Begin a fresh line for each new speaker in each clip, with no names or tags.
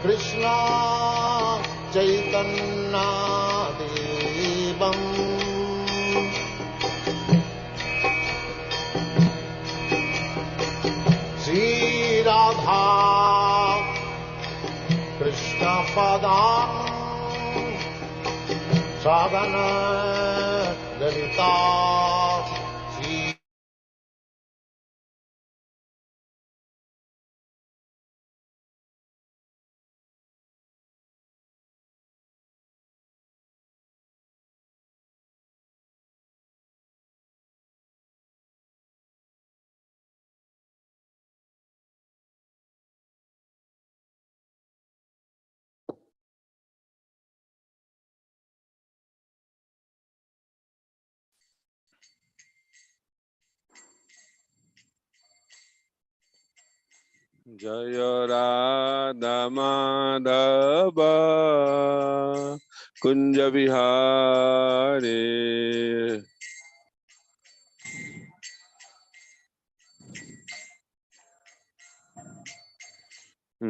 Krishna Chaitanya Devam Shri Radha Krishna Padam Sadhana Dalita
Jaya Radha Madhava Kunja Vihare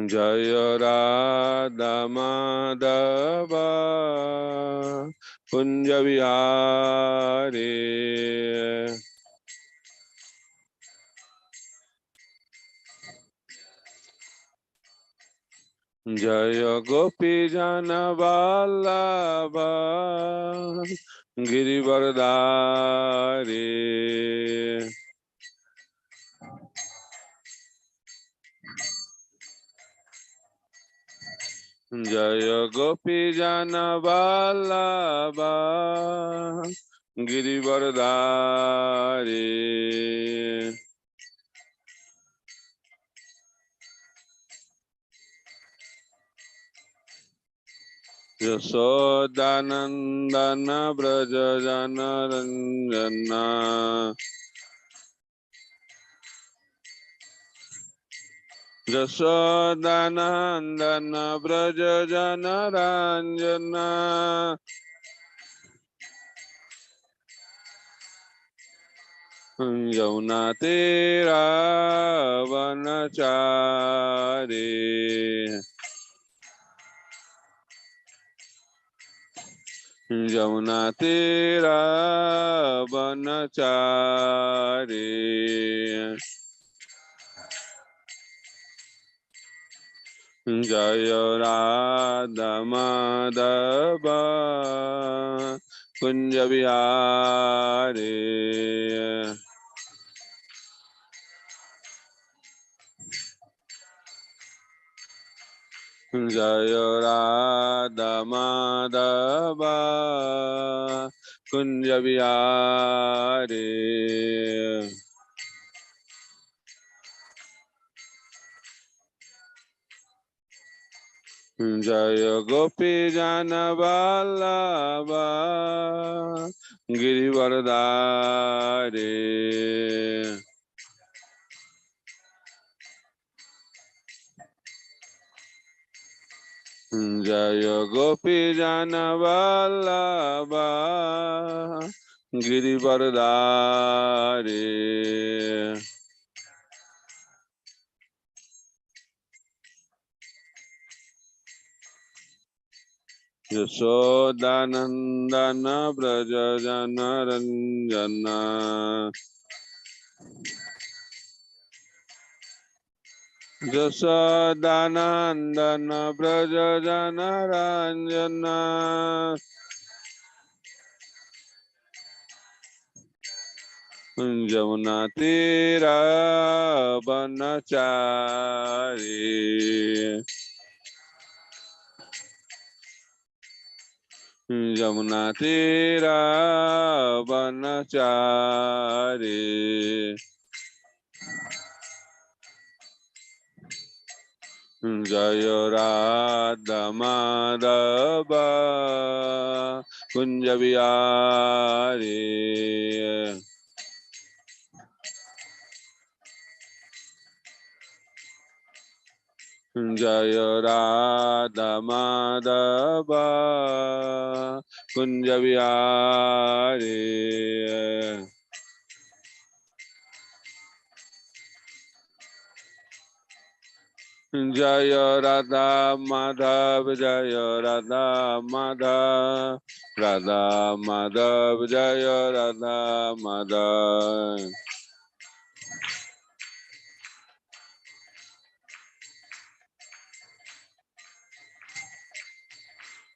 Jaya Radha Madhava Kunja Vihare Jaya Gopi Jana Vallabha Girivardhari Jaya Gopi Jana Vallabha Girivardhari Yasodhanandana Braja Jana Ranjana Yasodhanandana Braja Jana Ranjana Yamuna Tira Vanachari Yamuna Tira Vanachari Jaya Radha Madhava Kunja Vihare Jaya Radha Madhava Kunja Vihare Jaya Gopi Jana Vallabha Girivardhari Jaya Gopi Jana Vallabha Girivardhari Yasodhanandana Braja Jana Ranjana Yasodhanandana Braja Jana Ranjana Jamuna Tira Vanachari Jamuna Tira Vanachari Jaya Radha Madhava Kunja Vihari Jaya Radha Madhava Kunja Vihari जय राधा माधव जय राधा माधव राधा माधव जय राधा माधव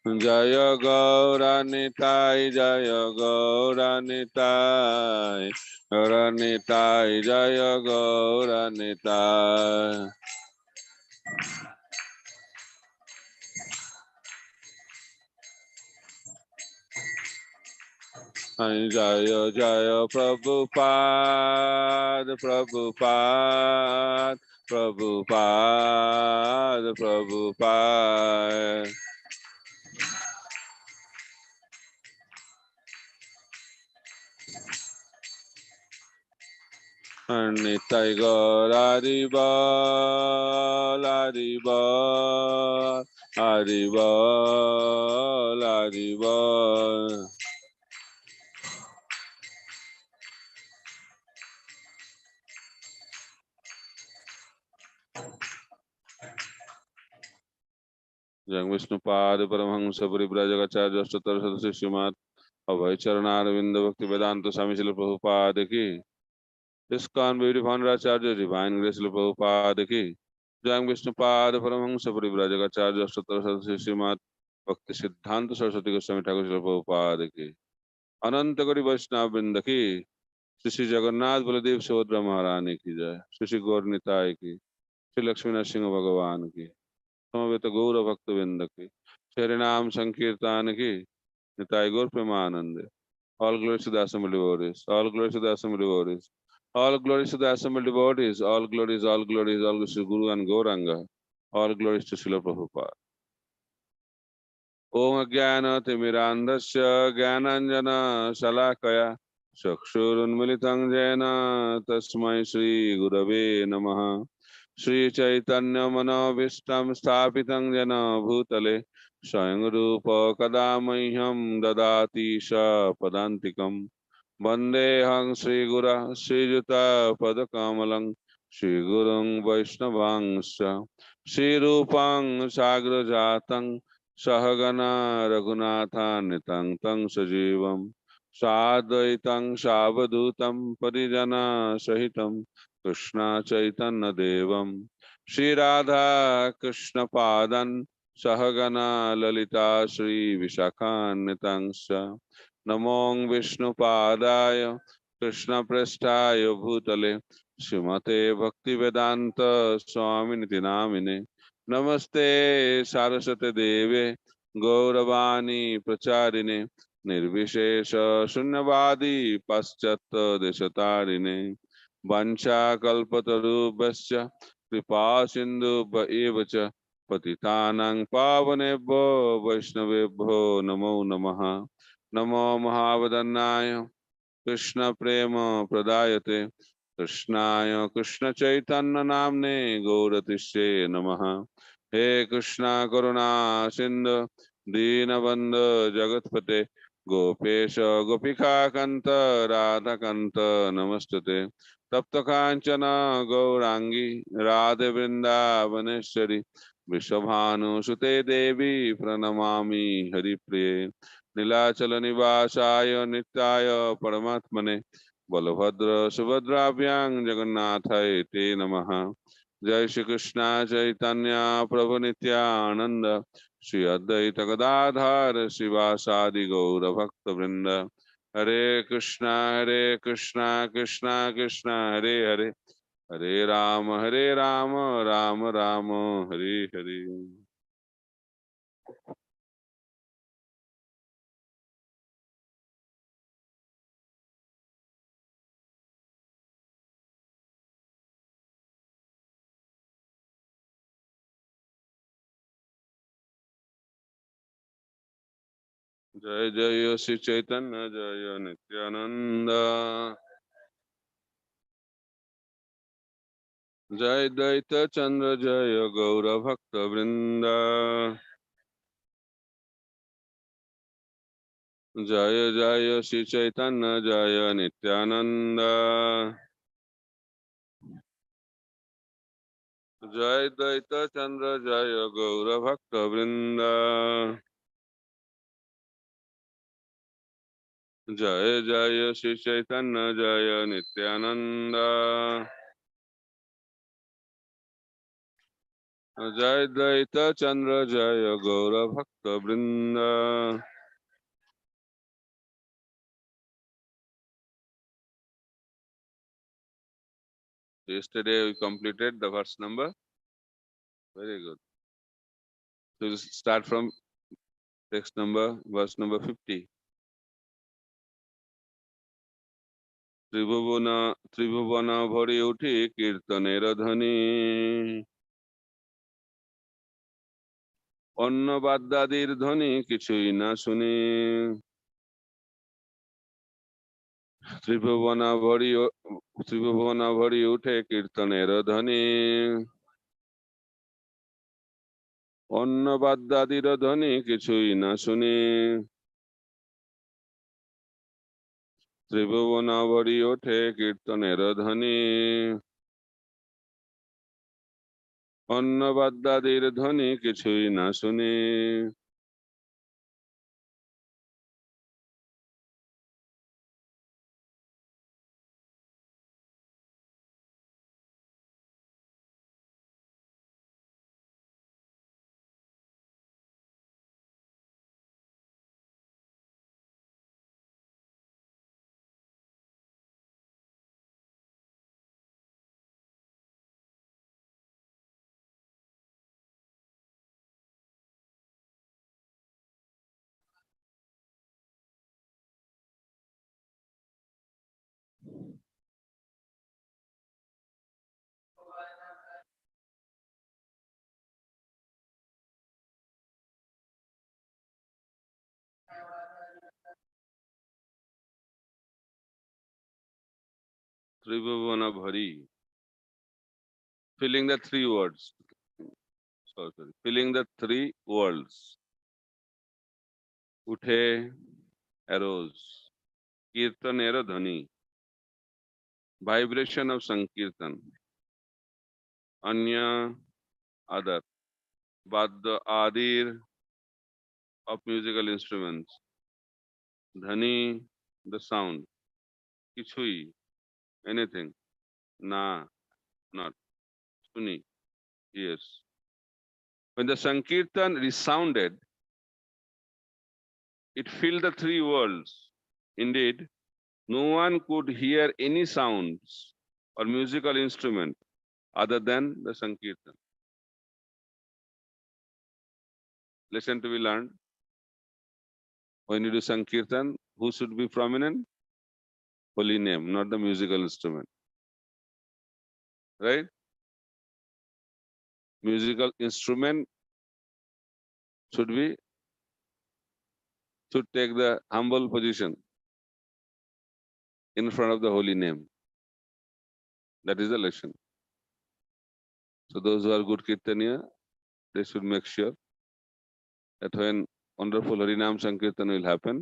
जय गौरा निताय जय गौरा निताय गौरा निताय जय गौरा निताय जय जय प्रभुपाद प्रभुपाद प्रभुपाद प्रभुपाद निताय गौर horrible horrible horrible horrible जय विष्णुपाद परमहंस परिव्राजकाचार्य अष्टोत्तर सदस्य श्रीमद् अभय चरणारविंद भक्ति वेदांत स्वामी श्रील प्रभुपाद की ISKCON Beauty Founder Acharya Divine Grace Srila Prabhupada की जय विष्णुपाद परमहंस परिव्राजकाचार्य अष्टोत्तर सदस्य श्रीमद् भक्ति सिद्धांत सरस्वती गोस्वामी ठाकुर श्रील प्रभुपाद की अनंत कोटि वैष्णव वृंद की श्री श्री जगन्नाथ बलदेव सुभद्रा महारानी की जय श्री श्री गौर निताय की श्री लक्ष्मी नरसिंह भगवान की समवेत गौर भक्त वृंद की श्री नाम संकीर्तन की निताय गौर Premanand all glories to the assembled devotees all glories to the assembled devotees all glories to the assembled devotees all glories all glories to Guru and Gauranga all glories to Srila Prabhupada Om Jnana Timirandasya Jnananjana Shalakaya Chakshurunmilitam Jena Tasmai Shri Gurave Namaha Shri Chaitanya Manavishtam Sthapitam Jena Bhutale Swayam Rupa Kadamahyam Dadati Sa Padantikam Vandeham Shri Gura Shri Juta Padakamalang Shri Gurung Vaishnavangscha Shri Rupang Sagra Jatang Sahagana Raghunathanitang Tang Sajivam Sadvaitam Savadutam Parijana Sahitam Krishna Chaitanya Devam Shri Radha Krishna Padan Sahagana Lalita Shri Vishakhanitang Namong Vishnu Padaya Krishna Prestaya Bhutale Srimate Bhakti Vedanta Swami Niti Namine Namaste Saraswate Deve Gauravani Pracharine Nirvishesha Shunyavadi Paschat Deshatarine Vancha Kalpatarubhascha Kripa Sindhu Bhaevacha Patitanang Pavanebho Vaishnavebho Namo Namaha Namo Mahavadannaya Krishna Prema Pradayate Krishnaya Krishna Chaitanya Namne Gauratishe Namaha He Krishna Karuna Sindhu Dinabandha Jagatpate Gopesha Gopika Kanta Radha Kanta Namastate Tapta Kanchana Gaurangi Radha Vrindavaneshwari Vishabhanu Sute Devi Pranamami Hari Priye Nilachal निवासाय नित्याय परमात्मने बलभद्र सुभद्राभ्यां जगन्नाथाय ते नमः जय श्री कृष्ण चैतन्य प्रभु नित्यानंद श्री अद्वैत गदाधर शिवासादि गौर भक्त वृंद हरे कृष्णा कृष्णा कृष्ण हरे हरे हरे राम राम राम हरे हरे जय जय श्री चैतन्य जय नित्यानंद जय द्वैत चंद्र जय गौर भक्त वृंद जय जय श्री चैतन्य जय Nityanand Jai Daita Chandra Jaya Gaura Bhakta Vrinda. Jaya Jaya Shri Chaitanya Jaya Nityananda. Jai Daita Chandra Jaya Gaura Bhakta Vrinda. Yesterday we completed the verse number. Very good. So we'll start from text number, verse number 50. ত্রিভুবনা ভরে উঠে কীর্তনের ধ্বনি অন্য বাদ্যাদির ধ্বনি কিছুই না শুনি ত্রিভুবনা ভরি উঠে কীর্তনের ধ্বনি অন্য বাদ্যাদির ধ্বনি কিছুই না শুনি ত্রিভুবনা ভরি ওঠে কীর্তনের ধ্বনি অন্য বাদ্যাদির ধ্বনি কিছুই না শুনি ত্রিভুবনা ভরি filling the three words. Sorry. Filling the three worlds. Uthe, arose. Kirtanera dhani. Vibration of Sankirtan. Anya, other. Badda adir of musical instruments. Dhani, the sound. Kichui, anything. Na, not. Suni, yes. When the Sankirtan resounded, it filled the three worlds. Indeed, no one could hear any sounds or musical instrument other than the Sankirtan. Lesson to be learned. When you do Sankirtan, who should be prominent? Holy name, not the musical instrument. Right? Musical instrument should take the humble position in front of the holy name. That is the lesson. So those who are good Caitanya, they should make sure that when wonderful Harinam Sankirtan will happen,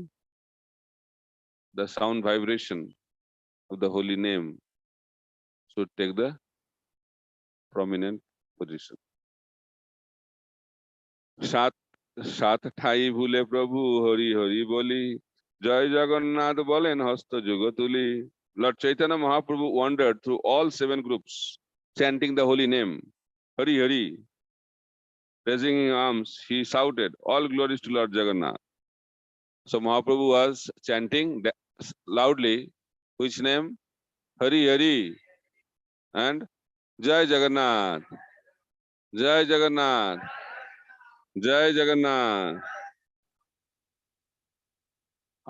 the sound vibration of the holy name should take the prominent position. সাত ঠাই ভুলে প্রভু হরি হরি বলি জয় জগন্নাথ বলেন হস্ত যুগ তুলি. Lord Chaitanya Mahaprabhu wandered through all 7 groups, chanting the holy name, Hari Hari. Raising his arms, he shouted, all glories to Lord Jagannath. So Mahaprabhu was chanting loudly, which name? Hari Hari and Jai Jagannath, Jai Jagannath, Jai Jagannath.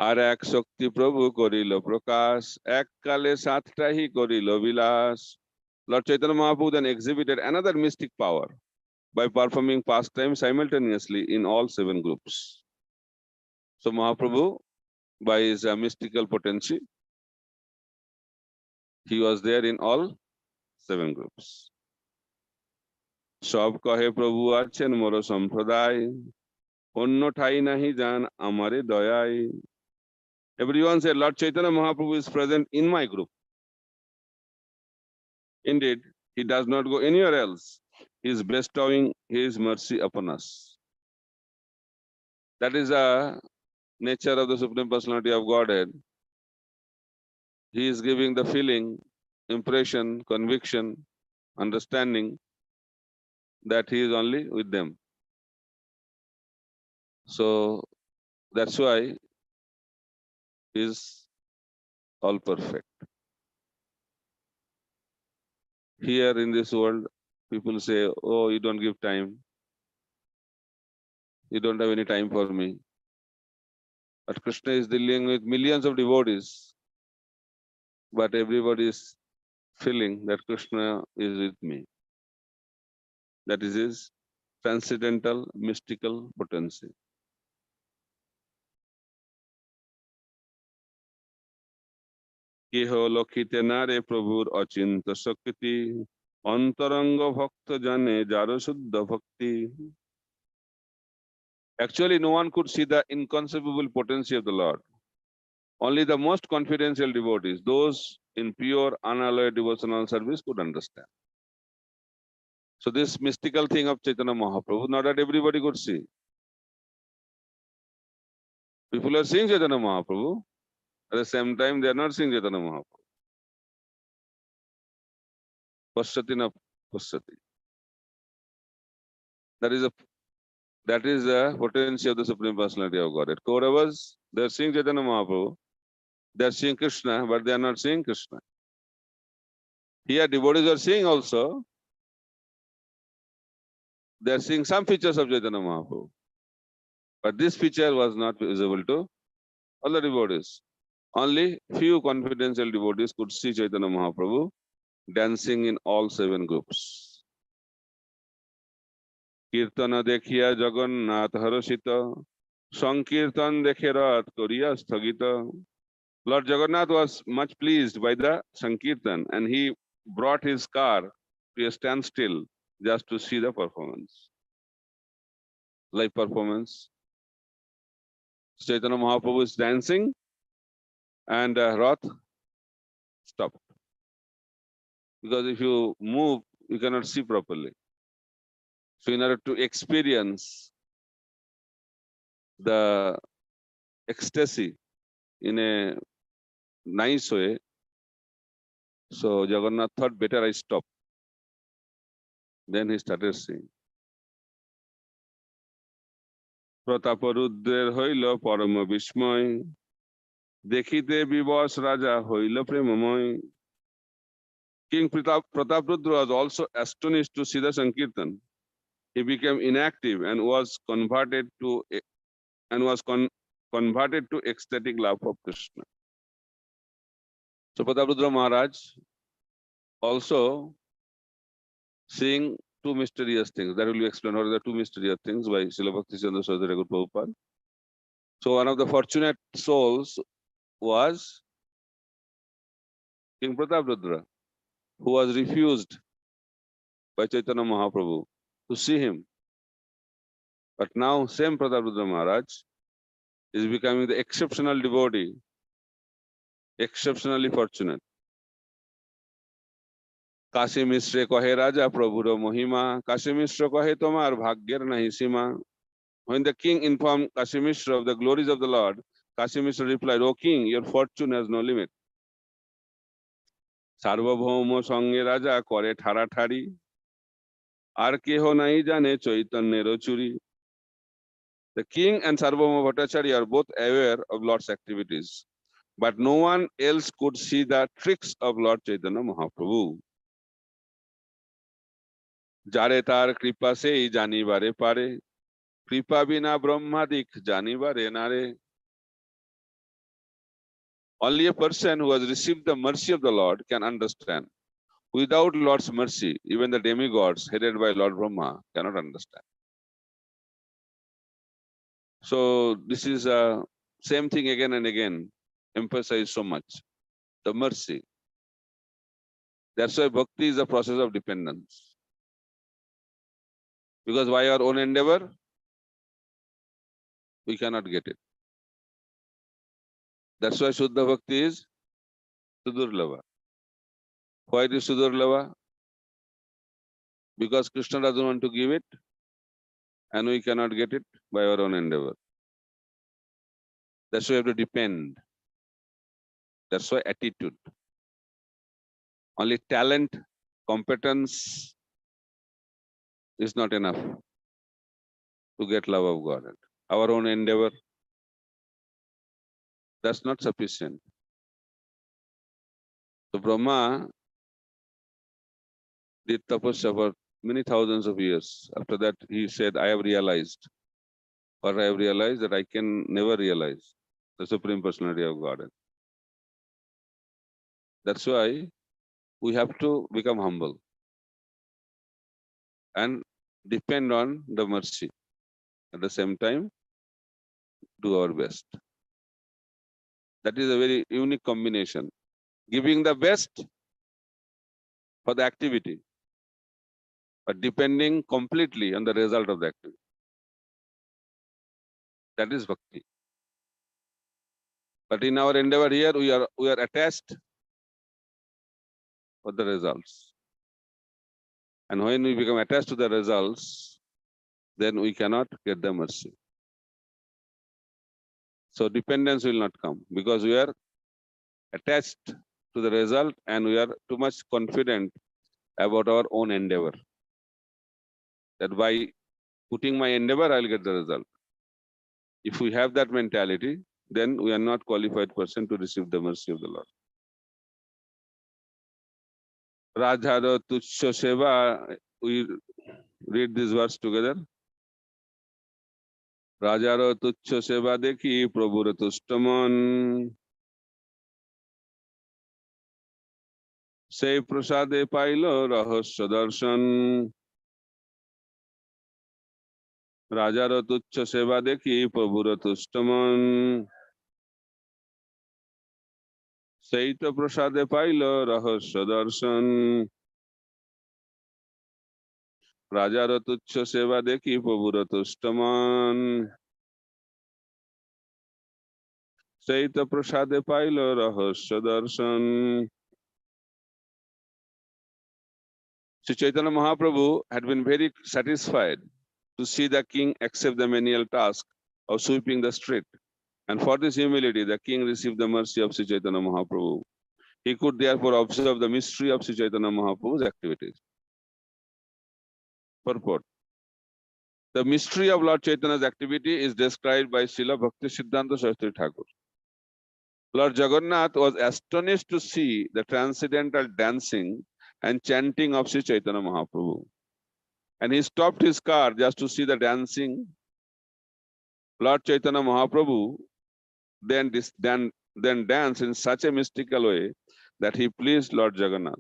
আর এক শক্তি প্রভু করিল প্রকাশ এককালে সাতটাহি করিল বিলাস. Lord Chaitanya Mahaprabhu then exhibited another mystic power by performing pastimes simultaneously in all 7 groups. So Mahaprabhu, by his mystical potency, he was there in all 7 groups. সব কহে প্রভু আছেন মোর সম্প্রদায় অন্য ঠাই নাহি জান আমারে দয়ায়. Everyone said, Lord Chaitanya Mahaprabhu is present in my group. Indeed, he does not go anywhere else. He is bestowing His mercy upon us. That is the nature of the Supreme Personality of Godhead. He is giving the feeling, impression, conviction, understanding that He is only with them. So that's why He is all perfect. Here in this world, people say, oh, you don't give time. You don't have any time for me. But Krishna is dealing with millions of devotees. But everybody is feeling that Krishna is with me. That is his transcendental, mystical potency. কেহ লক্ষিতে না রে প্রভুর অচিন্ত শক্তি অন্তরঙ্গ ভক্ত জানে যার শুদ্ধ ভক্তি. Actually, no one could see the inconceivable potency of the Lord. Only the most confidential devotees, those in pure, unalloyed devotional service, could understand. So this mystical thing of Chaitanya Mahaprabhu, not that everybody could see. People are seeing Chaitanya Mahaprabhu, at the same time they are not seeing Chaitanya Mahaprabhu. Pasyati na pasyati. That is the potency of the Supreme Personality of Godhead. Kauravas, they are seeing Chaitanya Mahaprabhu, they are seeing Krishna, but they are not seeing Krishna. Here devotees are seeing also, they are seeing some features of Chaitanya Mahaprabhu. But this feature was not visible to all the devotees. Only few confidential devotees could see Chaitanya Mahaprabhu dancing in all 7 groups. Kirtana dekhiya Jagannath harashita, Sankirtan dekhe Rath koriya sthagita. Lord Jagannath was much pleased by the Sankirtan and he brought his car to a standstill just to see the performance. Live performance. Chaitanya Mahaprabhu is dancing and Rath stopped. Because if you move, you cannot see properly. So in order to experience the ecstasy in a nice way, so Jagannath thought better I stop. Then he started singing. প্রতাপরুদ্রের হইল পরম বিস্ময় দেখিতে বিবশ রাজা হইল প্রেমময়. King Prataprudra was also astonished to see the Sankirtan. He became inactive and was converted to ecstatic love of Krishna. So Prataprudra Maharaj also seeing 2 mysterious things. That will be explained. What are the 2 mysterious things by Srila Bhakti-Siddhanta Saraswati Thakur Prabhupada. So one of the fortunate souls was King Prataprudra, who was refused by Chaitanya Mahaprabhu to see him. But now same Prataprudra Maharaj is becoming the exceptional devotee, exceptionally fortunate. Kashi মিশ্রে কহে রাজা প্রভুর মহিমা কাশী মিশ্র কহে তোমার ভাগ্যের নাহি সীমা. When the king informed Kashi Mishra of the glories of the Lord, Kashi Mishra replied, O king, your fortune has no limit. সার্বভৌম সঙ্গে রাজা করে ঠাড়াঠাড়ি আর কেহ নাই জানে চৈতন্যের চুরি. The king and Sarvabhauma Bhattacharya are both aware of Lord's activities, but no one else could see the tricks of Lord Chaitanya Mahaprabhu. যারে তার কৃপা সেই জানিবারে পারে কৃপা বিনা ব্রহ্মাদিক জানিবারে নারে. Only a person who has received the mercy of the Lord can understand. Without Lord's mercy, even the demigods headed by Lord Brahma cannot understand. So this is same thing again and again, emphasized so much. The mercy. That's why bhakti is a process of dependence. Because by our own endeavor, we cannot get it. That's why Shuddha Bhakti is Sudurlava. Why it is Sudurlava? because Krishna doesn't want to give it and we cannot get it by our own endeavor. That's why we have to depend. That's why attitude. Only talent, competence is not enough to get love of God. Our own endeavor, that's not sufficient. So Brahma did tapasya for many thousands of years. After that, he said, I have realized, or I have realized that I can never realize the Supreme Personality of Godhead. That's why we have to become humble and depend on the mercy. At the same time, do our best. That is a very unique combination. Giving the best for the activity, but depending completely on the result of the activity. That is bhakti. But in our endeavor here, we are attached for the results. And when we become attached to the results, then we cannot get the mercy. So dependence will not come because we are attached to the result and we are too much confident about our own endeavor. That by putting my endeavor, I'll get the result. If we have that mentality, then we are not qualified person to receive the mercy of the Lord. Radhara Tuchya Seva, we read this verse together. Rajar Tuchya Seva Dekhi Prabhur Tushtaman Say Prasade Pailo Rahasya Darshan Rajar Tuchya Seva Dekhi Prabhur Tushtaman Saita Prasade Pailo Rahasya Darshan Rajar Tuchya Seva Dekhi Prabhur Tushtaman Saita Prasade Pailo Rahasya Darshan. Sri Chaitanya Mahaprabhu had been very satisfied to see the king accept the menial task of sweeping the street. And for this humility, the king received the mercy of Sri Chaitanya Mahaprabhu. He could therefore observe the mystery of Sri Chaitanya Mahaprabhu's activities. Purport. The mystery of Lord Chaitanya's activity is described by Srila Bhaktisiddhanta Saraswati Thakur. Lord Jagannath was astonished to see the transcendental dancing and chanting of Sri Chaitanya Mahaprabhu. And he stopped his car just to see the dancing. Lord Chaitanya Mahaprabhu then danced in such a mystical way that he pleased Lord Jagannath.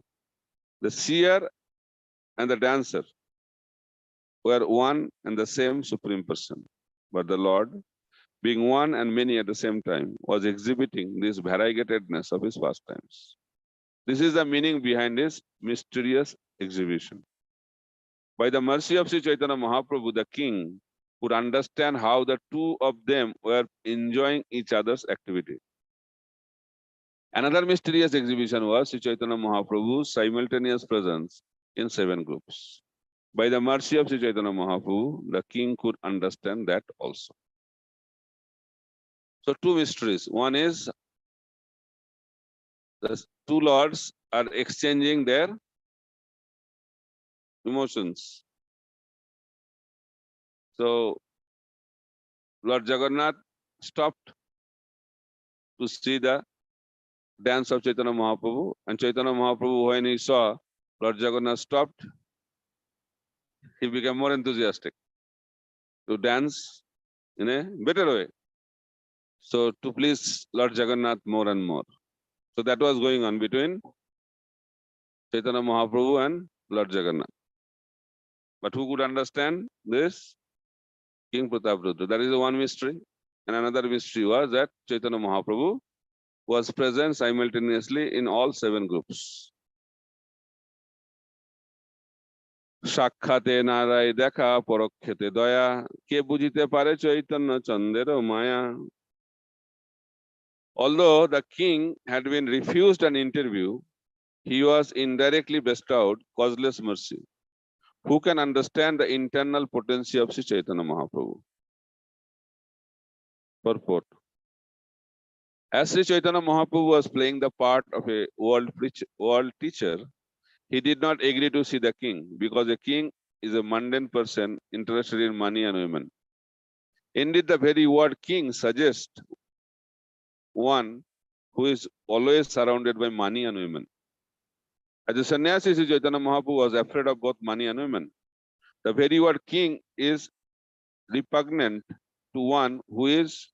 The seer and the dancer were one and the same Supreme Person. But the Lord, being one and many at the same time, was exhibiting this variegatedness of his pastimes. This is the meaning behind his mysterious exhibition. By the mercy of Sri Chaitanya Mahaprabhu, the king could understand how the two of them were enjoying each other's activity. Another mysterious exhibition was Sri Chaitanya Mahaprabhu's simultaneous presence in 7 groups. By the mercy of Sri Chaitanya Mahaprabhu, the king could understand that also. So 2 mysteries. One is the 2 lords are exchanging their emotions. So Lord Jagannath stopped to see the dance of Chaitanya Mahaprabhu, and Chaitanya Mahaprabhu, when he saw Lord Jagannath stopped, he became more enthusiastic to dance in a better way. So to please Lord Jagannath more and more. So that was going on between Chaitanya Mahaprabhu and Lord Jagannath. But who could understand this? King Prataprudra. That is the one mystery. And another mystery was that Chaitanya Mahaprabhu was present simultaneously in all 7 groups. সাক্ষাতে নারায় দেখা পরক্ষেতে দয়া কে বুঝিতে পারে চৈতন্য চন্দ্রের মায়া. Although the king had been refused an interview, he was indirectly bestowed causeless mercy. Who can understand the internal potency of Sri Chaitanya Mahaprabhu? Purport. As Sri Chaitanya Mahaprabhu was playing the part of a world teacher, he did not agree to see the king because a king is a mundane person interested in money and women. Indeed, the very word king suggests one who is always surrounded by money and women. As a sannyasi, Sri Chaitanya Mahaprabhu was afraid of both money and women. The very word king is repugnant to one who is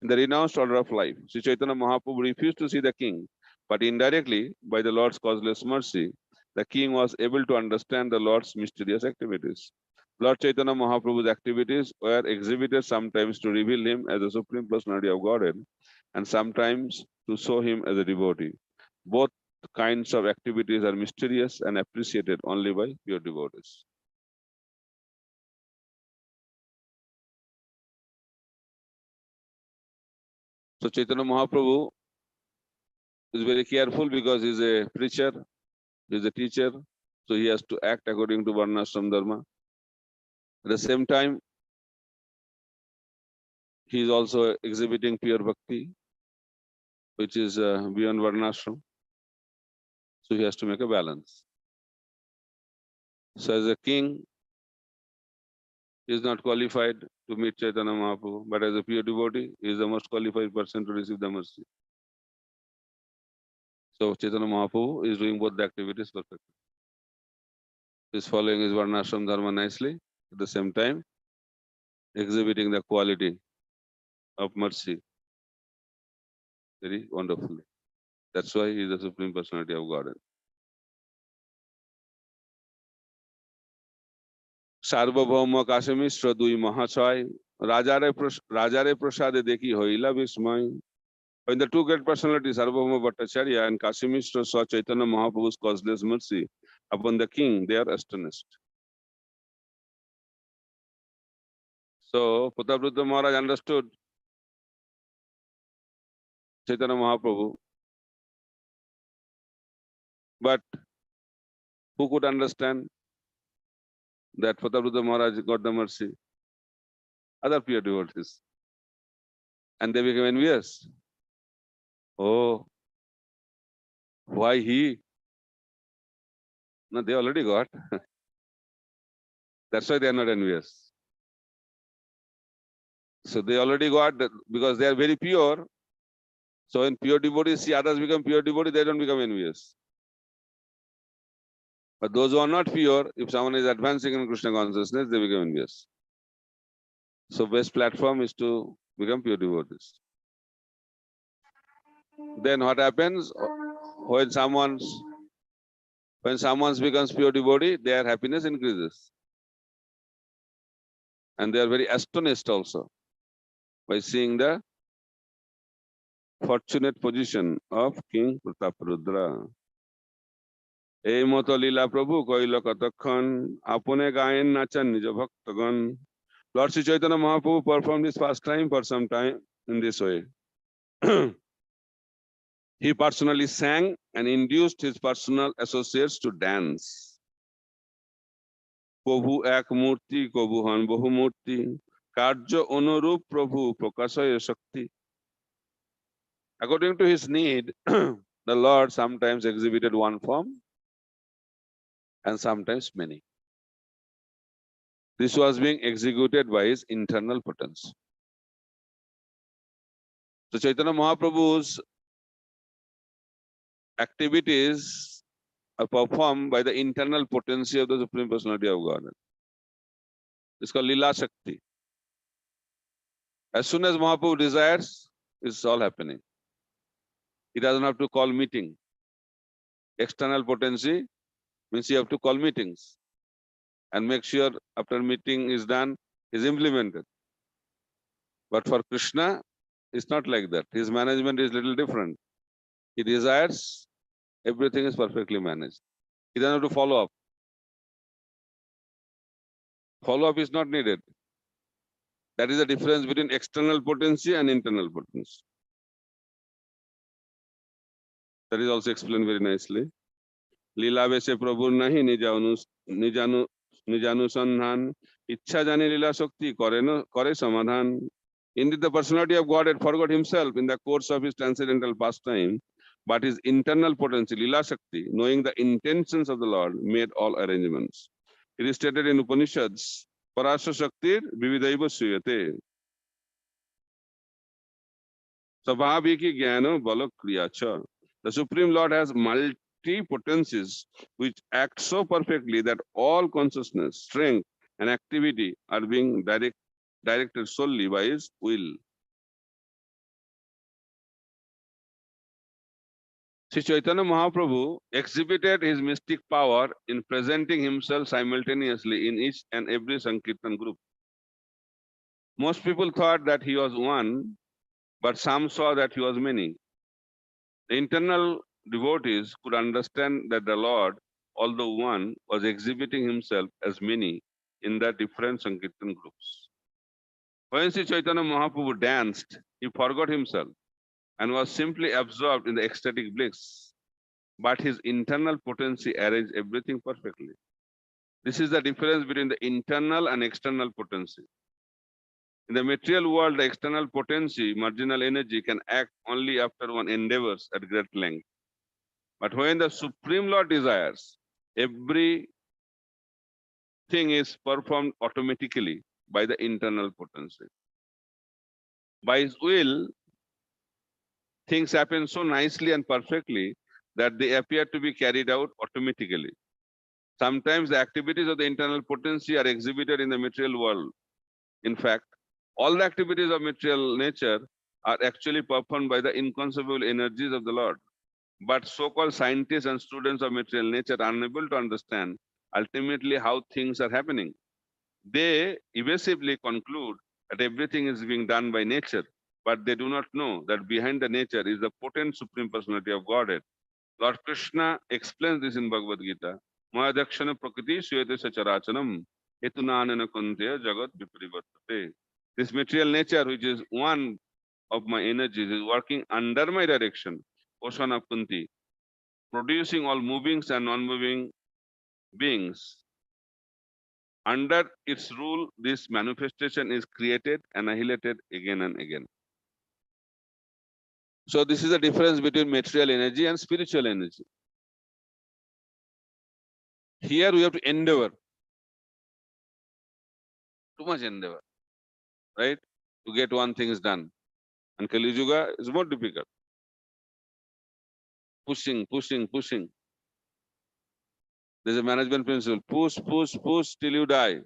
in the renounced order of life. Sri Chaitanya Mahaprabhu refused to see the king, but indirectly, by the Lord's causeless mercy, the king was able to understand the Lord's mysterious activities. Lord Chaitanya Mahaprabhu's activities were exhibited sometimes to reveal him as the Supreme Personality of Godhead and sometimes to show him as a devotee. Both kinds of activities are mysterious and appreciated only by pure devotees. So Chaitanya Mahaprabhu is very careful because he's a preacher, he's a teacher, so he has to act according to Varnashram Dharma. At the same time, he is also exhibiting pure bhakti, which is beyond Varnashram. So he has to make a balance. So as a king, he is not qualified to meet Chaitanya Mahaprabhu, but as a pure devotee, he is the most qualified person to receive the mercy. So Chaitanya Mahaprabhu is doing both the activities perfectly. He is following his Varnashram Dharma nicely, at the same time, exhibiting the quality of mercy very wonderfully. That's why he is the Supreme Personality of Godhead. সার্বভৌম কাশী মিশ্র দুই মহাশয় রাজারে প্রসাদে দেখি হইলা বিস্ময়. When the two great personalities, Sarvabhauma Bhattacharya and Kashi Mishra, saw Chaitanya Mahaprabhu's causeless mercy upon the king, they are astonished. So Prataprudra Maharaj understood Chaitanya Mahaprabhu, but who could understand that Prataprudra Maharaj got the mercy? Other pure devotees. And they became envious. Oh, why he? No, they already got. That's why they are not envious. So they already got that because they are very pure. So when pure devotees see others become pure devotees, they don't become envious. But those who are not pure, if someone is advancing in Krishna consciousness, they become envious. So best platform is to become pure devotees. Then what happens when someone becomes pure devotee, their happiness increases. And they are very astonished also by seeing the fortunate position of King Prataprudra. এই মতো লীলা প্রভু কইল কতক্ষণ আপনে গায়েন নাচেন নিজ ভক্তগণ. Lord Sri Chaitanya Mahaprabhu performed his pastime for some time in this way. He personally sang and induced his personal associates to dance. প্রভু এক মূর্তি কবু হন বহু মূর্তি কার্য অনুরূপ প্রভু প্রকাশয় শক্তি. According to his need, the Lord sometimes exhibited one form and sometimes many. This was being executed by his internal potency. So Chaitanya Mahaprabhu's activities are performed by the internal potency of the Supreme Personality of Godhead. It's called Lila Shakti. As soon as Mahaprabhu desires, it's all happening. He doesn't have to call meeting. External potency means you have to call meetings and make sure after meeting is done, is implemented. But for Krishna, it's not like that. His management is little different. He desires, everything is perfectly managed. He doesn't have to follow up. Follow up is not needed. That is the difference between external potency and internal potency. That is also explained very nicely. Lila Veshe Prabhu nahi nijanu Nijanusandhan, Ichha Jani Lila Shakti, Kore Samadhan. Indeed, the personality of God had forgot himself in the course of his transcendental pastime, but his internal potency, Lila Shakti, knowing the intentions of the Lord, made all arrangements. It is stated in Upanishads, Parasha Shaktir Vividaiva Suyate. Sabhaviki Jnano Bala Kriyacha. The Supreme Lord has multi-potencies which act so perfectly that all consciousness, strength, and activity are being directed solely by his will. Sri Chaitanya Mahaprabhu exhibited his mystic power in presenting himself simultaneously in each and every Sankirtan group. Most people thought that he was one, but some saw that he was many. The internal devotees could understand that the Lord, although one, was exhibiting himself as many in the different Sankirtan groups. When Sri Chaitanya Mahaprabhu danced, he forgot himself and was simply absorbed in the ecstatic bliss. But his internal potency arranged everything perfectly. This is the difference between the internal and external potency. In the material world, the external potency, marginal energy, can act only after one endeavors at great length. But when the Supreme Lord desires, everything is performed automatically by the internal potency. By his will, things happen so nicely and perfectly that they appear to be carried out automatically. Sometimes the activities of the internal potency are exhibited in the material world. In fact, all the activities of material nature are actually performed by the inconceivable energies of the Lord. But so-called scientists and students of material nature are unable to understand ultimately how things are happening. They evasively conclude that everything is being done by nature, but they do not know that behind the nature is the potent supreme personality of Godhead. Lord Krishna explains this in Bhagavad Gita. Mayadakshana prakriti suyate sacharachanam etunanana kuntya jagat viparivartate. This material nature, which is one of my energies, is working under my direction, ocean of Kunti, producing all moving and non-moving beings. Under its rule, this manifestation is created, annihilated again and again. So this is the difference between material energy and spiritual energy. Here we have to endeavor, too much endeavor, right? To get one thing is done. And Kali Yuga is more difficult. Pushing, pushing, pushing. There's a management principle. Push, push, push till you die.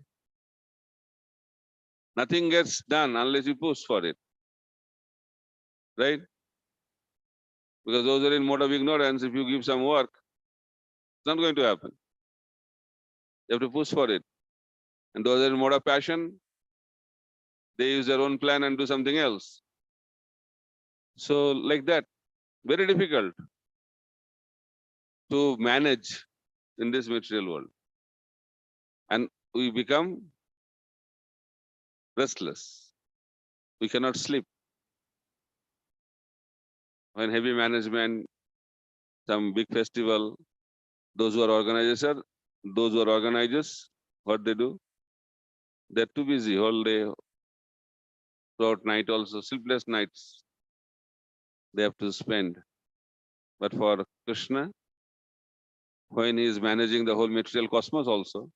Nothing gets done unless you push for it. Right? Because those are in mode of ignorance. If you give some work, it's not going to happen. You have to push for it. And those are in mode of passion, they use their own plan and do something else. So like that, very difficult to manage in this material world. And we become restless. We cannot sleep. When heavy management, some big festival, those who are organizers, what they do? They're too busy whole day, throughout night also, sleepless nights they have to spend. But for Krishna, when he is managing the whole material cosmos also,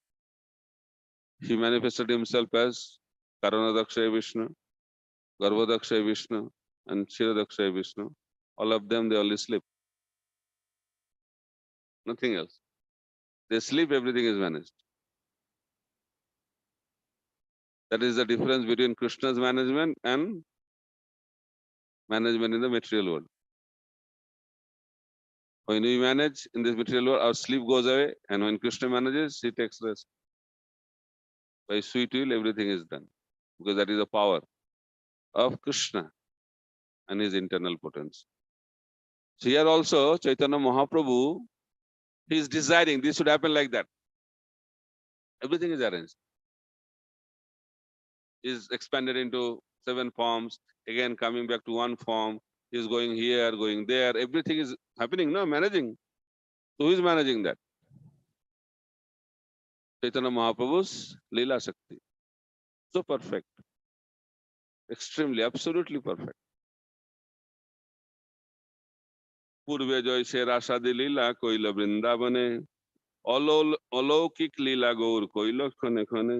he manifested himself as Karanadakshay Vishnu, Garbhodakshay Vishnu, and Shiradakshay Vishnu. All of them, they only sleep. Nothing else. They sleep, everything is managed. That is the difference between Krishna's management and management in the material world. When we manage in this material world, our sleep goes away, and when Krishna manages, he takes rest. By sweet will, everything is done. Because that is the power of Krishna and his internal potency. So here also, Chaitanya Mahaprabhu, he is desiring this should happen like that. Everything is arranged. He is expanded into 7 forms, again coming back to one form. He is going here, going there. Everything is happening, no, managing. So who is managing that? Chaitanya Mahaprabhu's Leela Shakti. So perfect, extremely, absolutely perfect. पूर्वे जैसे रासादि लीला coil वृंदावने अलौकिक लीला गौर coil खने खने.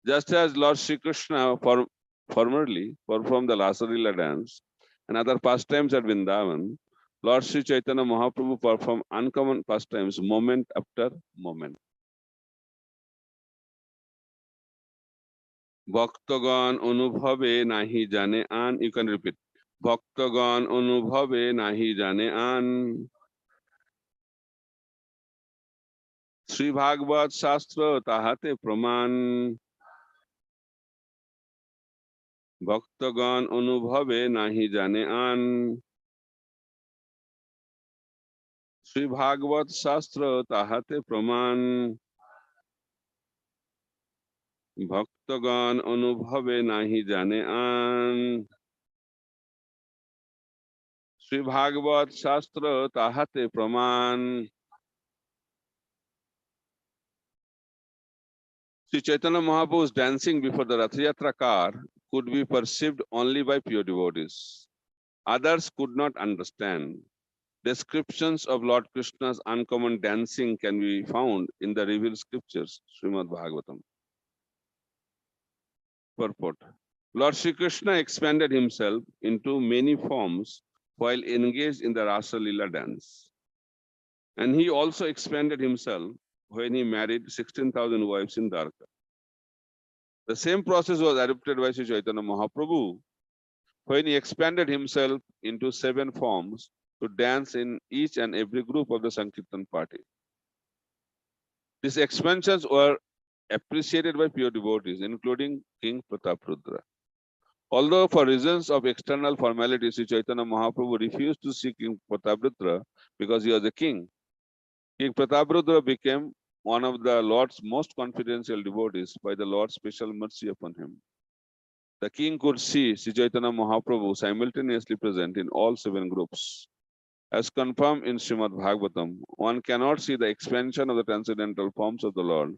Just as Lord Sri Krishna formerly performed the Rasa Leela dance and other pastimes at Vrindavan, Lord Sri Chaitanya Mahaprabhu performed uncommon pastimes moment after moment. Bhaktagán anubhave nahi jane an. You can repeat. Bhaktagán anubhave nahi jane an. Sri Bhagavad Shastra tahate praman. Bhaktagán anubhave nahi jane an. Sri Bhagavad Shastra tahate praman. भक्तगण अनुभवे नाही जाने आन. श्री भागवत शास्त्र ताहते प्रमाण. Sri Chaitanya Mahaprabhu's dancing before the Ratha Yatra car could be perceived only by pure devotees. Others could not understand. Descriptions of Lord Krishna's uncommon dancing can be found in the revealed scriptures, Srimad Bhagavatam. Purport. Lord Sri Krishna expanded himself into many forms while engaged in the Rasa Leela dance. And he also expanded himself when he married 16,000 wives in Dwarka. The same process was adopted by Sri Chaitanya Mahaprabhu when he expanded himself into 7 forms to dance in each and every group of the Sankirtan party. These expansions were appreciated by pure devotees, including King Prataprudra. Although for reasons of external formality, Sri Chaitanya Mahaprabhu refused to see King Prataprudra because he was a king, King Prataprudra became one of the Lord's most confidential devotees by the Lord's special mercy upon him. The king could see Sri Chaitanya Mahaprabhu simultaneously present in all 7 groups. As confirmed in Srimad Bhagavatam, one cannot see the expansion of the transcendental forms of the Lord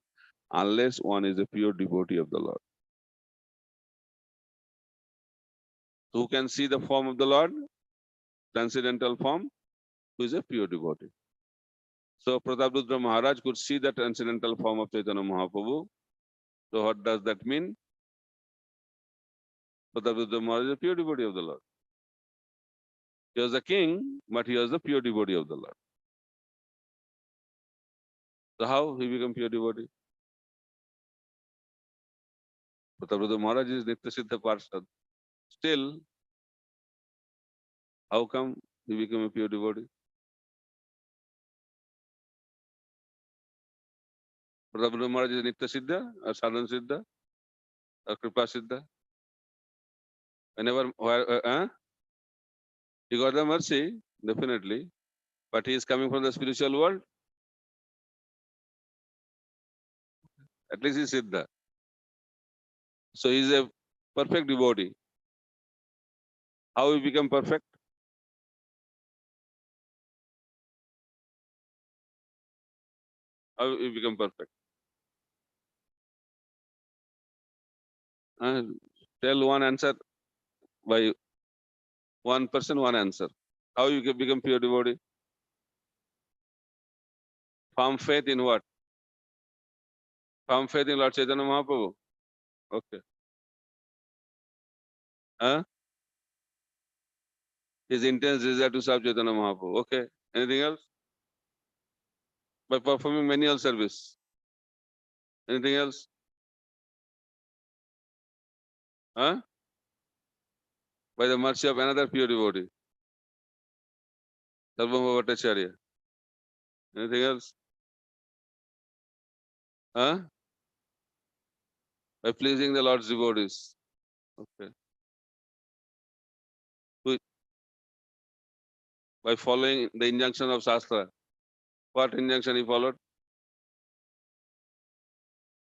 unless one is a pure devotee of the Lord. So who can see the form of the Lord? Transcendental form? Who is a pure devotee. So Prataprudra Maharaj could see the transcendental form of Chaitanya Mahaprabhu. So what does that mean? Prataprudra Maharaj is a pure devotee of the Lord. He was a king, but he was a pure devotee of the Lord. So how he became pure devotee? Prataprudra Maharaj is Nitya Siddha Parshad. Still, how come he became a pure devotee? Prataprudra Maharaj is Nitya Siddha or Sadhana Siddha or Kripa Siddha? Whenever he got the mercy, definitely, but he is coming from the spiritual world. At least he is Siddha. So he is a perfect devotee. How he become perfect? How he become perfect? Tell one answer by one person, one answer. How you can become pure devotee? Firm faith in what? Firm faith in Lord Chaitanya Mahaprabhu. Okay. His intense desire to serve Chaitanya Mahaprabhu. Okay. Anything else? By performing manual service. Anything else? By the mercy of another pure devotee. Sarvabhauma Bhattacharya. Anything else? By pleasing the Lord's devotees. Okay. By following the injunction of Shastra. What injunction he followed?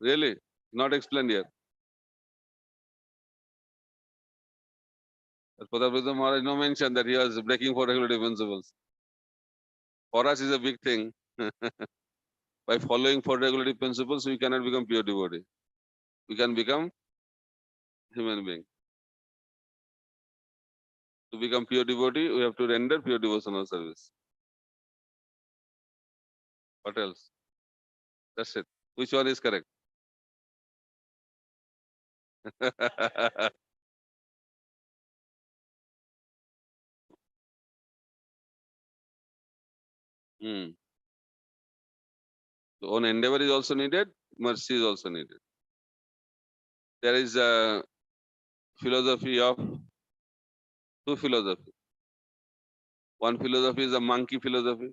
Really? Not explained here. Prataprudra Maharaj no mention that he was breaking 4 regulative principles. For us is a big thing. By following four regulative principles, we cannot become pure devotee. We can become human being. To become pure devotee, we have to render pure devotional service. What else? That's it. Which one is correct? Hmm. So own endeavor is also needed, mercy is also needed. There is a philosophy of two philosophy. One philosophy is a monkey philosophy,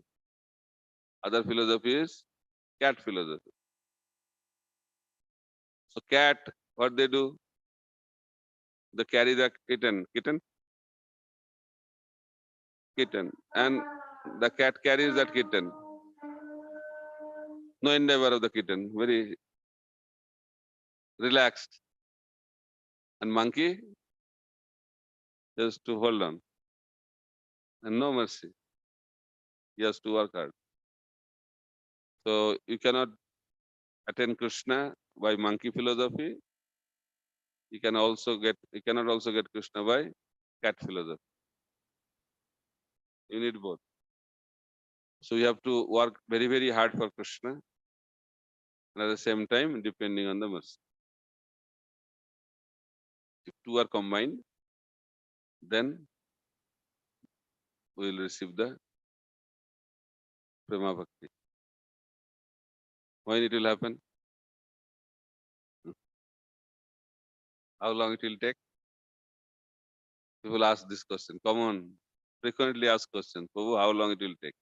other philosophy is cat philosophy. So cat, what they do? They carry the kitten, and the cat carries that kitten. No endeavor of the kitten, very relaxed. And monkey just to hold on, and no mercy. He has to work hard. So you cannot attain Krishna by monkey philosophy. You cannot also get Krishna by cat philosophy. You need both. So you have to work very, very hard for Krishna, and at the same time depending on the mercy. If two are combined, then we will receive the Prema Bhakti. When it will happen? How long it will take? People ask this question. Come on, frequently ask question. Prabhu, how long it will take?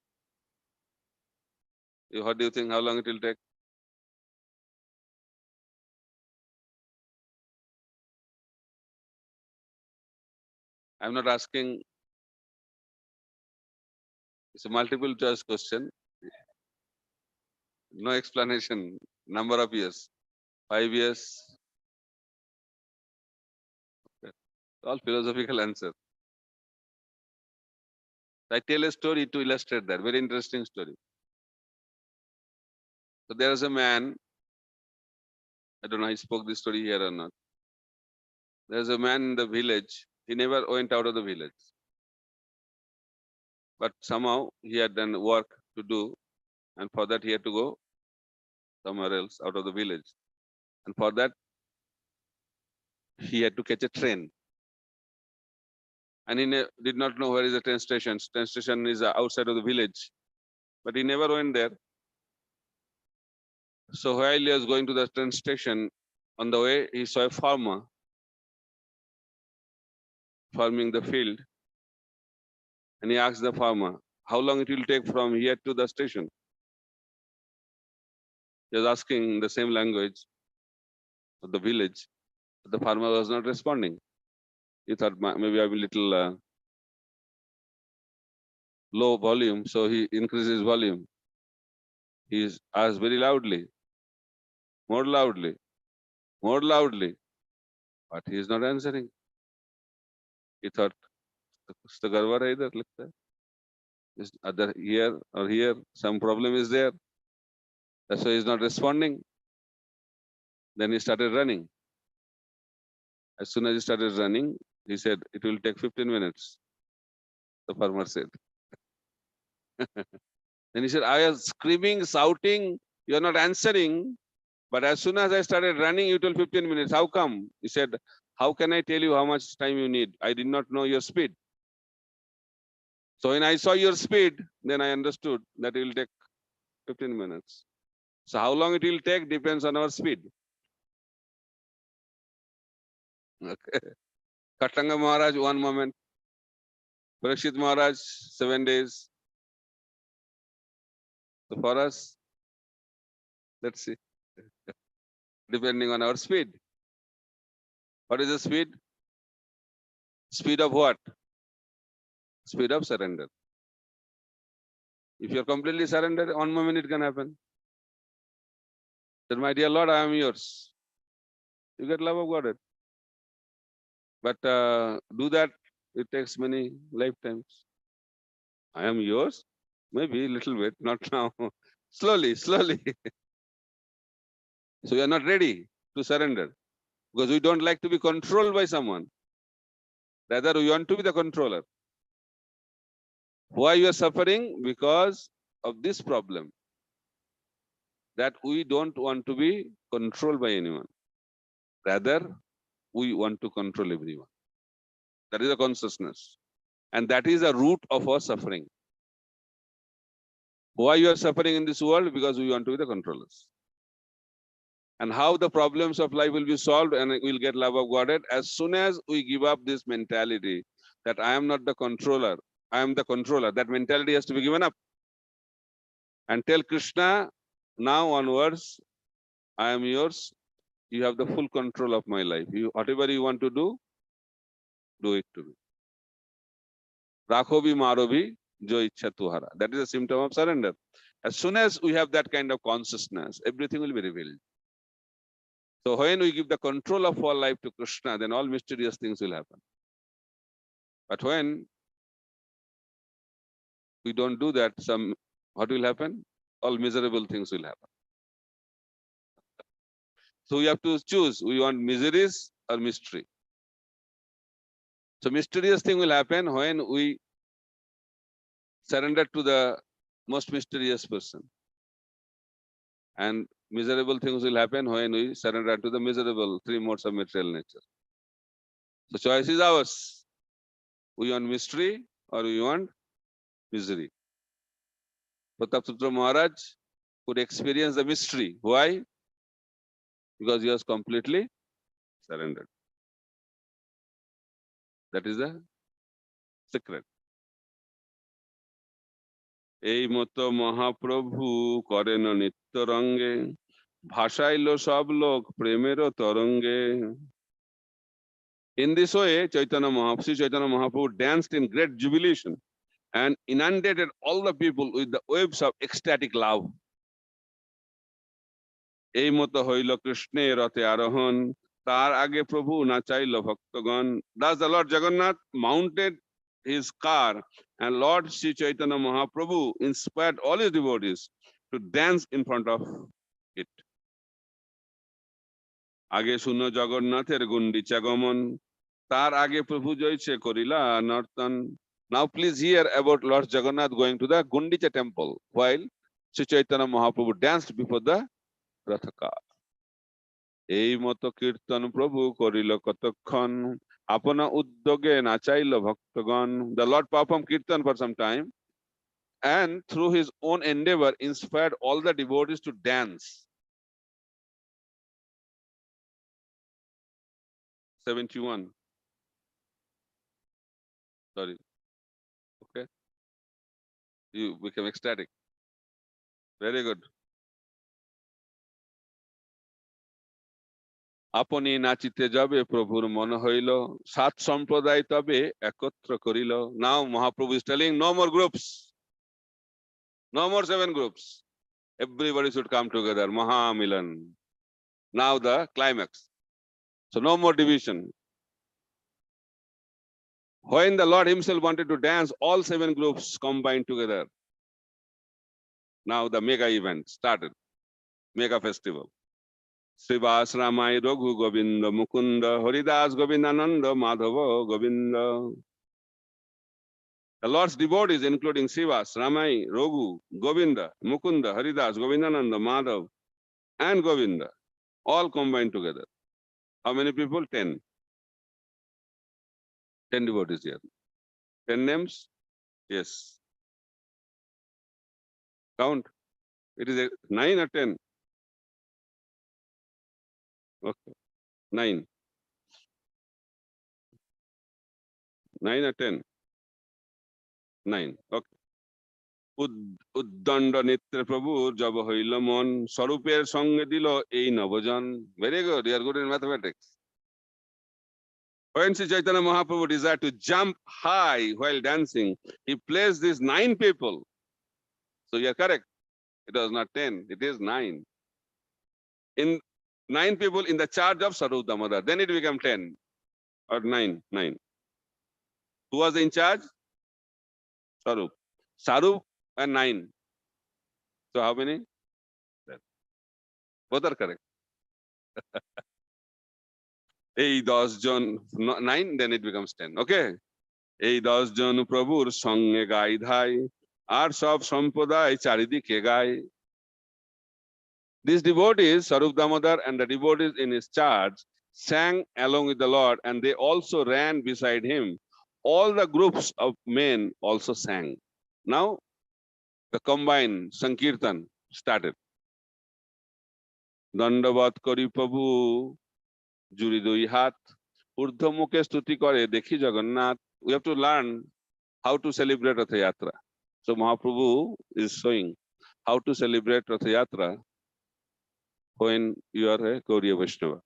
What do you think? How long it will take? I'm not asking. It's a multiple choice question. No explanation. Number of years. 5 years. All philosophical answer. I tell a story to illustrate that. Very interesting story. So there is a man. I don't know. I spoke this story here or not. There's a man in the village. He never went out of the village. But somehow he had done work to do, and for that he had to go somewhere else out of the village. And for that he had to catch a train. And he did not know where is the train station. Train station is outside of the village, but he never went there. So while he was going to the train station, on the way he saw a farmer farming the field, and he asked the farmer, how long it will take from here to the station? He was asking the same language of the village, but the farmer was not responding. He thought maybe I'm a little low volume, so he increases volume. He asked very loudly, more loudly, more loudly, but he is not answering. He thought, कुछ तो गड़बड़ है इधर लगता है. Is other here or here some problem is there. That's why he's not responding. Then he started running. As soon as he started running, he said, it will take 15 minutes. The farmer said. Then he said, I was screaming, shouting, you're not answering. But as soon as I started running, you told 15 minutes. How come? He said, how can I tell you how much time you need? I did not know your speed. So when I saw your speed, then I understood that it will take 15 minutes. So how long it will take depends on our speed. Okay. Katanga Maharaj, 1 moment. Parikshit Maharaj, 7 days. So for us, let's see, depending on our speed. What is the speed? Speed of what? Speed of surrender. If you're completely surrendered, 1 moment it can happen. Then, my dear Lord, I am yours. You get love of God. But do that, it takes many lifetimes. I am yours? Maybe a little bit, not now. Slowly, slowly. So we are not ready to surrender because we don't like to be controlled by someone. Rather, we want to be the controller. Why you are suffering? Because of this problem, that we don't want to be controlled by anyone. Rather, we want to control everyone. That is a consciousness. And that is the root of our suffering. Why you are suffering in this world? Because we want to be the controllers. And how the problems of life will be solved and we'll get love of Godhead as soon as we give up this mentality that I am not the controller, I am the controller. That mentality has to be given up. And tell Krishna, now onwards, I am yours. You have the full control of my life. Whatever you want to do it to me. Rakhobi Marobi, Jo Ichha Tuhara. That is a symptom of surrender. As soon as we have that kind of consciousness, everything will be revealed. So when we give the control of our life to Krishna, then all mysterious things will happen. But when we don't do that, what will happen? All miserable things will happen. So we have to choose, we want miseries or mystery. So mysterious thing will happen when we surrender to the most mysterious person. And miserable things will happen when we surrender to the miserable three modes of material nature. So choice is ours. We want mystery or we want misery. Pratapsutra Maharaj could experience the mystery. Why? Because he was completely surrendered. That is the secret. এই মতো মহাপ্রভু করেন নিত্য রঙ্গে ভাসাইল সব লোক প্রেমেরও তরঙ্গে. In this way, Sri Chaitanya Mahaprabhu danced in great jubilation and inundated all the people with the waves of ecstatic love. এই মতো হইল কৃষ্ণের রথে আরোহণ তার আগে প্রভু নাচাইল ভক্তগণ. Thus the Lord Jagannath mounted his car and Lord Sri Chaitanya Mahaprabhu inspired all his devotees to dance in front of it. আগে শুনো জগন্নাথের গুন্ডিচা গমন তার আগে প্রভু জয়ছে করিলা নর্তন. Now please hear about Lord Jagannath going to the Gundicha temple while Sri Chaitanya Mahaprabhu danced before the Ratha car. এই মতো কীর্তন প্রভু করিল কতক্ষণ আপনা উদ্যোগে নাচাইল ভক্তগণ. The Lord performed kirtan for some time and through his own endeavor inspired all the devotees to dance. 71. Sorry. Okay. You became ecstatic. Very good. আপনি নাচিতে যাবে প্রভুর মন হইল সাত সম্প্রদায় তবে একত্র করিল. Now Mahaprabhu is telling no more groups, no more 7 groups. Everybody should come together. Mahamilan. Now the climax. So no more division. When the Lord himself wanted to dance, all 7 groups combined together. Now the mega event started, mega festival. Srivas Ramai Raghu Govinda Mukunda Haridas Govindananda Madhava Govinda. The Lord's devotees, including Srivas, Ramai, Raghu, Govinda, Mukunda, Haridas, Govindananda, Madhav, and Govinda, all combined together. How many people? 10. 10 devotees here. 10 names? Yes. Count. It is 9 or 10? Okay. 9. 9 or 10? 9. Okay. উদ্দণ্ড নেত্রে প্রভুর job হইল মন স্বরূপের সঙ্গে দিল এই নবজন. Very good. You are good in mathematics. When Sri Chaitanya Mahaprabhu desired to jump high while dancing, he placed these 9 people. So you are correct. It was not 10. It is 9. In 9 people in the charge of Sarup Damodar. Then it became 10 or 9. 9. Who was in charge? Sarup. Sarup and 9. So how many? 10. Both are correct. এই 10 জন 9, then it becomes 10. Okay. এই 10 জন প্রভুর সঙ্গে গাই ধাই, আর সব সম্প্রদায় চারিদিকে গায়। These devotees, Sarup Damodar and the devotees in his charge, sang along with the Lord, and they also ran beside him. All the groups of men also sang. Now, the combined Sankirtan started. Dandavat kori Prabhu, juri dui hat, urdhva mukhe stuti kore dekhi Jagannath. We have to learn how to celebrate Ratha Yatra. So Mahaprabhu is showing how to celebrate Ratha Yatra when you are a Gauriya Vaishnava.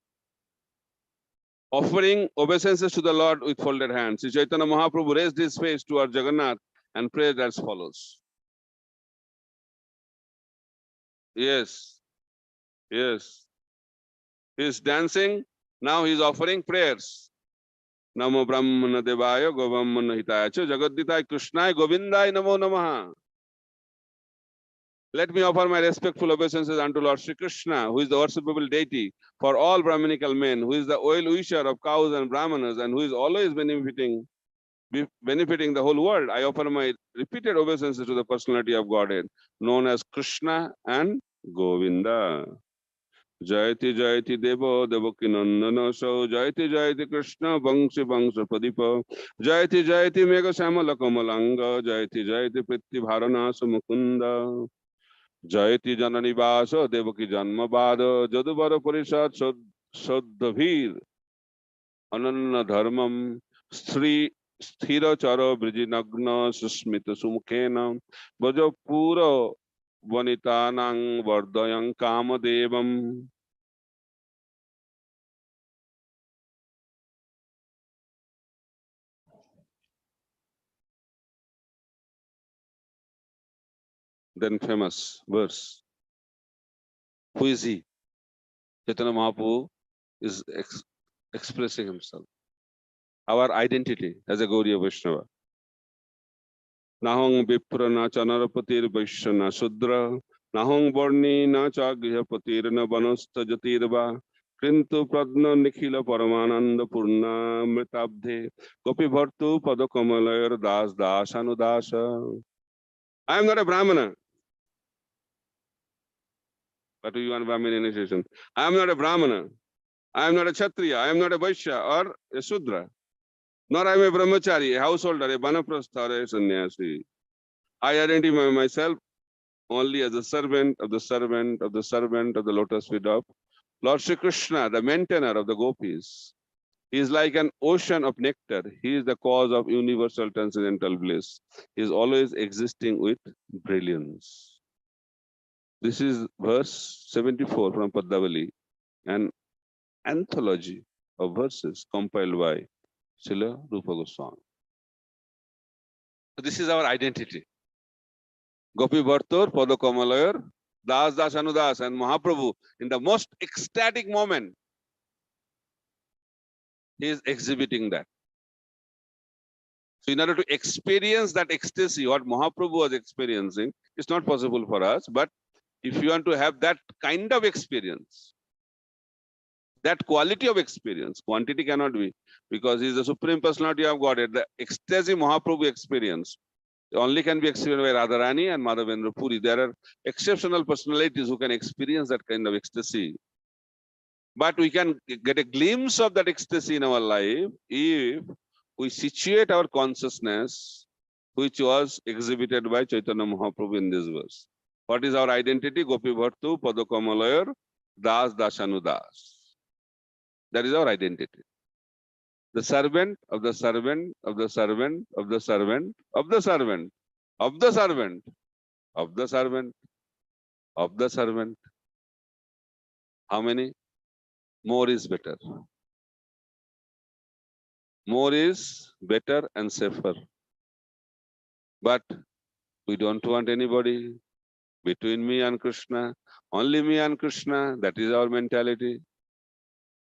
Offering obeisances to the Lord with folded hands, Sri Chaitanya Mahaprabhu raised his face toward Jagannath and prayed as follows. Yes, yes. He is dancing, now he is offering prayers. Namo Brahmana Devaya Govamana Hitaya Jagadditai Krishnai Govindai Namo Namaha. Let me offer my respectful obeisances unto Lord Sri Krishna, who is the worshipable deity for all Brahminical men, who is the well-wisher of cows and Brahmanas, and who is always benefiting the whole world. I offer my repeated obeisances to the personality of Godhead, known as Krishna and Govinda. Jayati Jayati Devo Devaki Nandana So Jayati Jayati Krishna Vangshi Vangsha Padipa Jayati Jayati Mega Samala Kamalanga Jayati Jayati Pritti Bharanasa Mukunda Jayati Janani Vasa Devaki Janma Bada Jadubara Parishad Saddhavir Ananna Dharmam Sri Sthira Chara Brijinagna Susmita Sumkhena Vaja Pura Vanitanang Vardayang Kamadevam. Then famous verse. Who is he? Chaitanya Mahaprabhu is expressing himself. Our identity as a Gauriya Vaishnava. Nahong Vipra na Chanarapatir Vaishya na Sudra, Nahong Varni na Chagrihapatir na Vanasta Jatirva, Krintu Pradna Nikhila Paramananda Purna Mritabdhe, Gopi Bhartu Padakamalayar Das Das Anudasa. I am not a Brahmana. But you want Brahmin initiation. I am not a Brahmana. I am not a Kshatriya. I am not a Vaishya or a Sudra. Nor I am a Brahmachari, a householder, a Banaprastha, or a Sannyasi. I identify myself only as a servant of the servant of the servant of the lotus feet of Lord Sri Krishna, the maintainer of the gopis. He is like an ocean of nectar. He is the cause of universal transcendental bliss. He is always existing with brilliance. This is verse 74 from Padmavali, an anthology of verses compiled by Srila Rupa Goswami. So this is our identity. Gopi Bhartor, Padakamalayar, Das Das Anudas, and Mahaprabhu, in the most ecstatic moment, he is exhibiting that. So in order to experience that ecstasy, what Mahaprabhu was experiencing, it's not possible for us, but if you want to have that kind of experience, that quality of experience, quantity cannot be, because he is the Supreme Personality of Godhead. The ecstasy Mahaprabhu experience only can be experienced by Radharani and Madhavendra Puri. There are exceptional personalities who can experience that kind of ecstasy. But we can get a glimpse of that ecstasy in our life if we situate our consciousness, which was exhibited by Chaitanya Mahaprabhu in this verse. What is our identity? Gopi Bhartu, Padakamalayar, Das Dasanudas. That is our identity. The servant of the servant of the servant of the servant of the servant of the servant of the servant of the servant. How many? More is better. More is better and safer. But we don't want anybody between me and Krishna. Only me and Krishna. That is our mentality.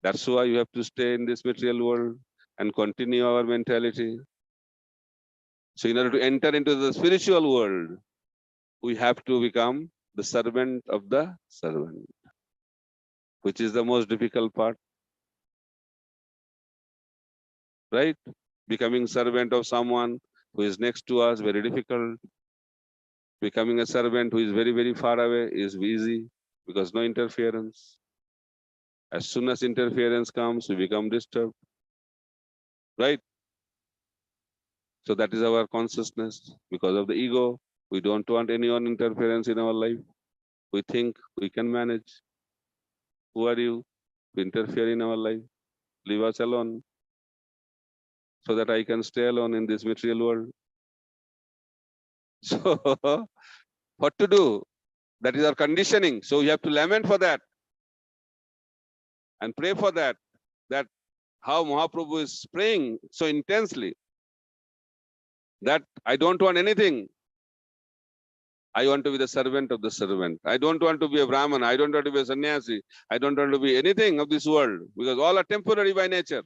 That's why you have to stay in this material world and continue our mentality. So in order to enter into the spiritual world, we have to become the servant of the servant, which is the most difficult part, right? Becoming servant of someone who is next to us, very difficult. Becoming a servant who is very, very far away is easy because no interference. As soon as interference comes, we become disturbed, right? So that is our consciousness. Because of the ego, we don't want anyone interference in our life. We think we can manage. Who are you to interfere in our life? Leave us alone so that I can stay alone in this material world. So what to do? That is our conditioning. So we have to lament for that and pray for that. That how Mahaprabhu is praying so intensely that I don't want anything. I want to be the servant of the servant. I don't want to be a Brahman. I don't want to be a sannyasi. I don't want to be anything of this world because all are temporary by nature.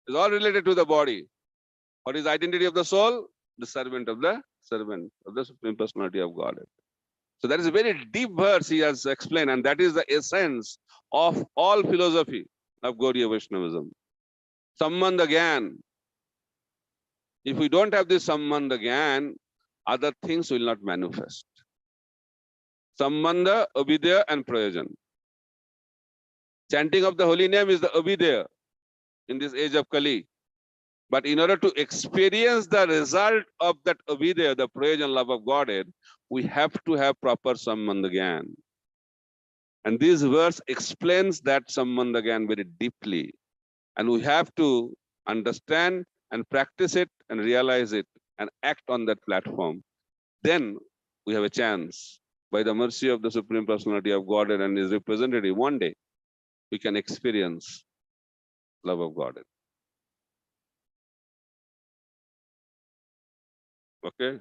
It's all related to the body. What is the identity of the soul? The servant of the Supreme Personality of Godhead. So that is a very deep verse he has explained, and that is the essence of all philosophy of Gaudiya Vaishnavism. Sambandha Gyan. If we don't have this Sambandha Gyan, other things will not manifest. Sambandha, Abhidya, and Prayojan. Chanting of the holy name is the Abhidya in this age of Kali. But in order to experience the result of that Abhidya, the Prayojan love of Godhead, we have to have proper Sambandha Gyan. And this verse explains that Sambandha Gyan very deeply. And we have to understand and practice it and realize it and act on that platform. Then we have a chance, by the mercy of the Supreme Personality of Godhead and His representative, one day we can experience love of Godhead. Okay?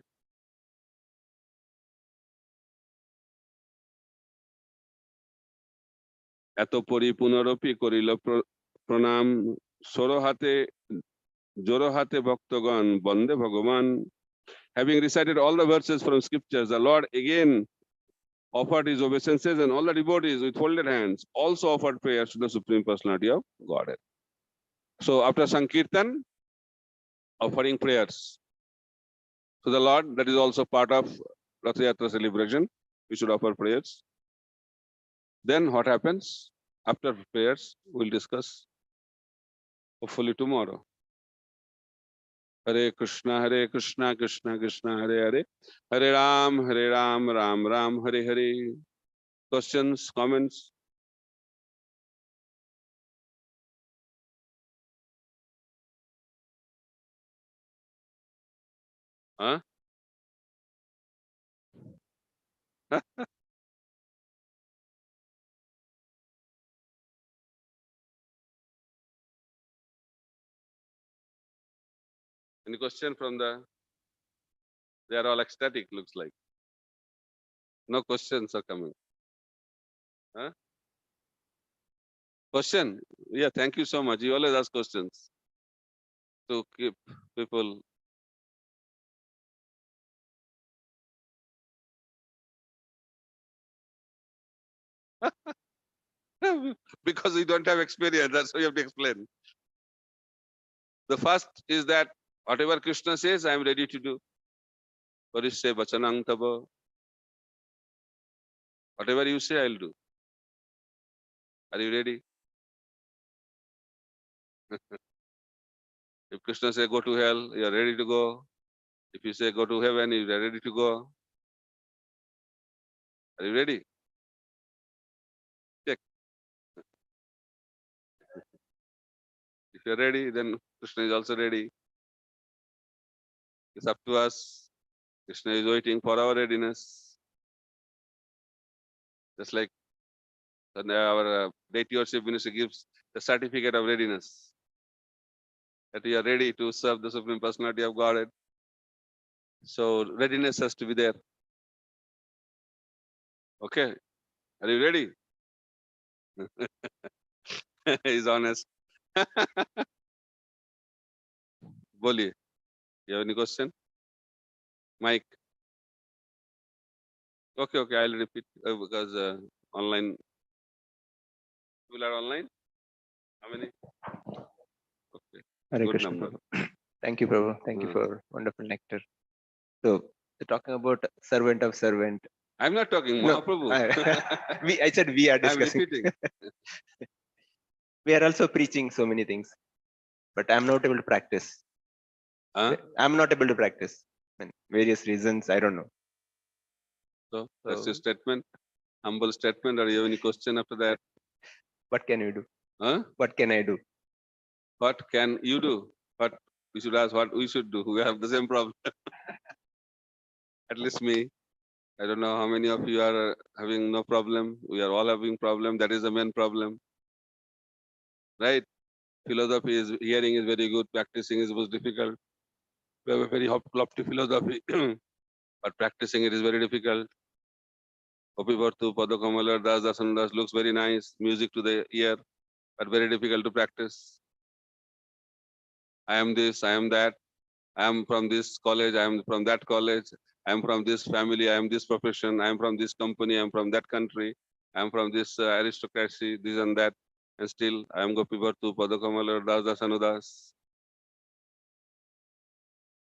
এত পরি পুনরপি করিল প্রণাম সরো হাতে জোড়ো হাতে ভক্তগণ বন্দে ভগবান. Having recited all the verses from scriptures, the Lord again offered his obeisances, and all the devotees with folded hands also offered prayers to the Supreme Personality of Godhead. So after Sankirtan, offering prayers to the Lord, that is also part of Ratha Yatra celebration. We should offer prayers. Then what happens? After prayers, we'll discuss, hopefully tomorrow. Hare Krishna, Krishna Krishna, Hare Hare, Hare Ram, Ram Ram, Hare Hare. Questions, comments? Huh? Any question from the? They are all ecstatic, looks like. No questions are coming. Huh? Question? Yeah, thank you so much. You always ask questions to keep people. Because we don't have experience, that's why you have to explain. The first is that whatever Krishna says, I am ready to do. Parishse vachanang tava. Whatever you say, I'll do. Are you ready? If Krishna says go to hell, you are ready to go. If you say go to heaven, you are ready to go. Are you ready? Check. If you are ready, then Krishna is also ready. It's up to us. Krishna is waiting for our readiness. Just like our deity worship ministry gives the certificate of readiness. That we are ready to serve the Supreme Personality of Godhead. So readiness has to be there. Okay. Are you ready? He's honest. Boliye. You have any question? Mike. Okay, okay, I'll repeat because online. People are online. How many? Okay,
Hare
good
Krishna,
number.
Prabhu. Thank you, Prabhu. Thank you
Uh,
for wonderful nectar. So, talking about servant of servant.
I'm not talking
No,
Mahaprabhu.
I said we are
I'm
discussing.
repeating.
We are also preaching so many things, but I'm not able to practice.
Huh?
I'm not able to practice. Various reasons, I don't know.
So that's your
So,
statement. Humble statement. Or you have any question after that?
what can you do?
Huh?
What can I do?
What can you do? What we should ask what we should do. We have the same problem. At least me. I don't know how many of you are having no problem. We are all having problem. That is the main problem. Right? Philosophy is hearing is very good. Practicing is most difficult. We have a very lofty philosophy, but practicing it is very difficult. Opivartu, Padakamalar, Das, Dasandas looks very nice. Music to the ear, but very difficult to practice. I am this, I am that. I am from this college, I am from that college. I am from this family, I am this profession. I am from this company, I am from that country. I am from this aristocracy, this and that. And still, I am Gopivartu, Padakamalar, Das, Dasanudas.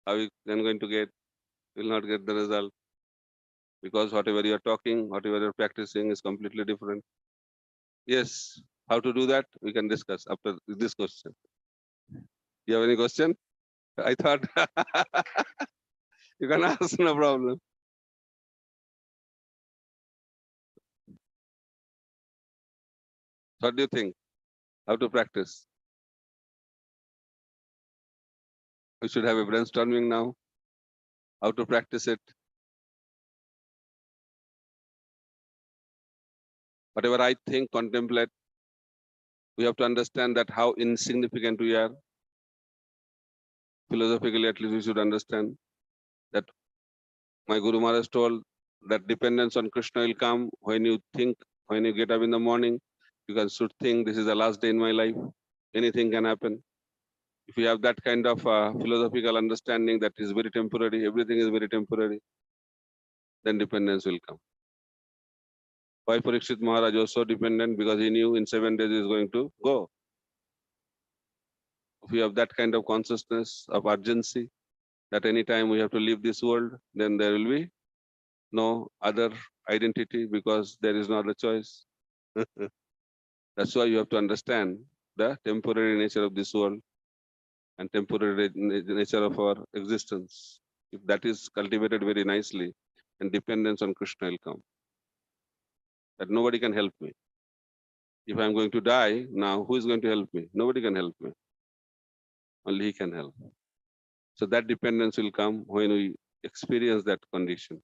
How you then going to get? You will not get the result. Because whatever you are talking, whatever you are practicing is completely different. Yes, how to do that? We can discuss after this question. You have any question? I thought you can ask, no problem. What do you think? How to practice? We should have a brainstorming now. How to practice it? Whatever I think, contemplate. We have to understand that how insignificant we are. Philosophically, at least we should understand that my Guru Maharaj told that dependence on Krishna will come when you think, when you get up in the morning, you can should think this is the last day in my life. Anything can happen. If you have that kind of philosophical understanding that is very temporary, everything is very temporary, then dependence will come. Why Parikshit Maharaj was so dependent? Because he knew in 7 days he is going to go. If you have that kind of consciousness of urgency, that any time we have to leave this world, then there will be no other identity because there is no other choice. That's why you have to understand the temporary nature of this world and temporary nature of our existence. If that is cultivated very nicely, and dependence on Krishna will come. That nobody can help me. If I'm going to die now, who is going to help me? Nobody can help me. Only he can help. So that dependence will come when we experience that condition.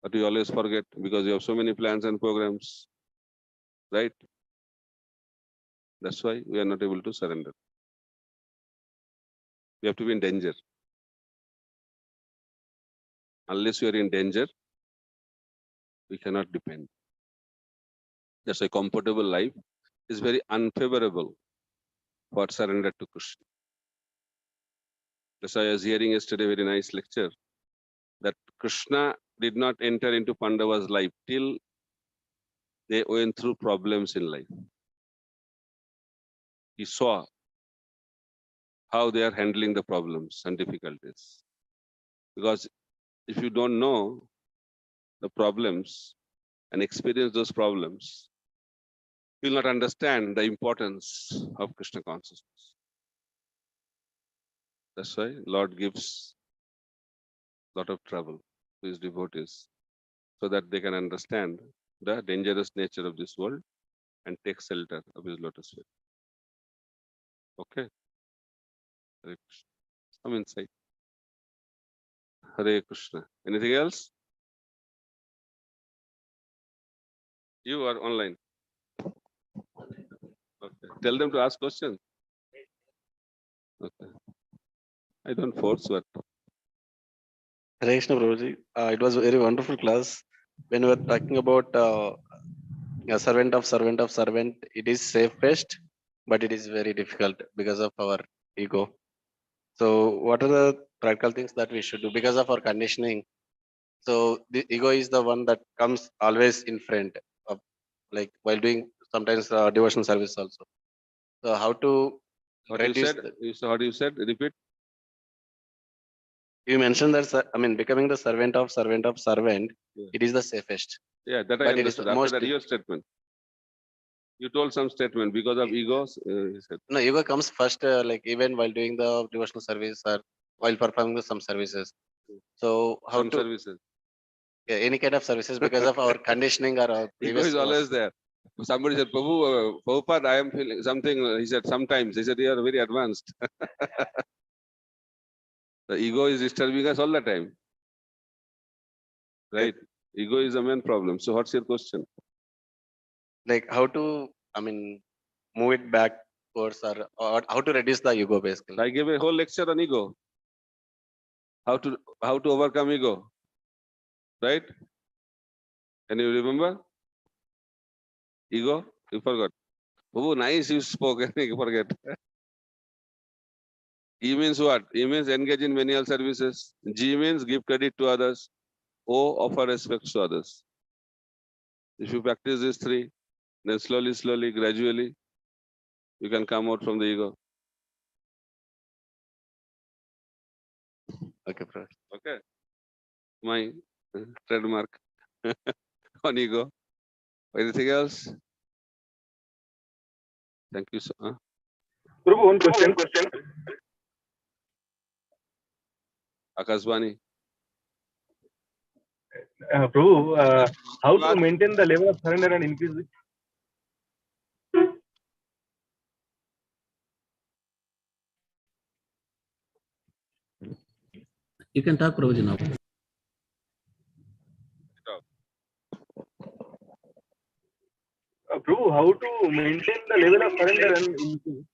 But we always forget because you have so many plans and programs, right? That's why we are not able to surrender. We have to be in danger. Unless we are in danger, we cannot depend. That's why comfortable life is very unfavorable for surrender to Krishna. That's why I was hearing yesterday a very nice lecture that Krishna did not enter into Pandava's life till they went through problems in life. He saw how they are handling the problems and difficulties. Because if you don't know the problems and experience those problems, you will not understand the importance of Krishna consciousness. That's why Lord gives a lot of trouble to his devotees so that they can understand the dangerous nature of this world and take shelter of his lotus feet. Okay? Hare Krishna. Come inside. Hare Krishna. Anything else? You are online. Okay. Tell them to ask questions. Okay. I don't force what.
Hare Krishna Prabhuji. It was a very wonderful class. When we were talking about a servant of servant, it is safest, but it is very difficult because of our ego. So, what are the practical things that we should do because of our conditioning? So the ego is the one that comes always in front of, like while doing sometimes devotional service also. So how to
What you
reduce
said? What you said? Repeat.
you mentioned that I mean becoming the servant of servant,
Yeah.
it is the safest.
Yeah, that I
But it is
understood.
the
After
most
that, your statement. You told some statement because of egos. He said.
no ego comes first, like even while doing the devotional service or while performing some services. So how
Some
to
services.
yeah, any kind of services because of our conditioning or our
Ego
previous
is always there. Somebody said, Prabhu, Prabhupada, I am feeling something. He said, sometimes. He said, you are very advanced. The ego is disturbing us all the time. Right? Ego is the main problem. So what's your question?
like how to I mean move it back towards or how to reduce the ego basically.
I gave a whole lecture on ego. How to overcome ego. Right? Can you remember? Ego? You forgot. Oh, nice you spoke. You forget. E means what? E means engage in menial services. G means give credit to others. O offer respect to others. If you practice these three, then slowly, gradually, you can come out from the ego.
Okay, Prabhu.
Okay. My trademark on ego. Anything else? Thank you, sir.
Prabhu, one question.
Akashvani.
Prabhu, how to maintain the level of surrender and increase it?
You can talk, Prabhuji, now.
Prabhu, how to maintain the level of surrender and increase?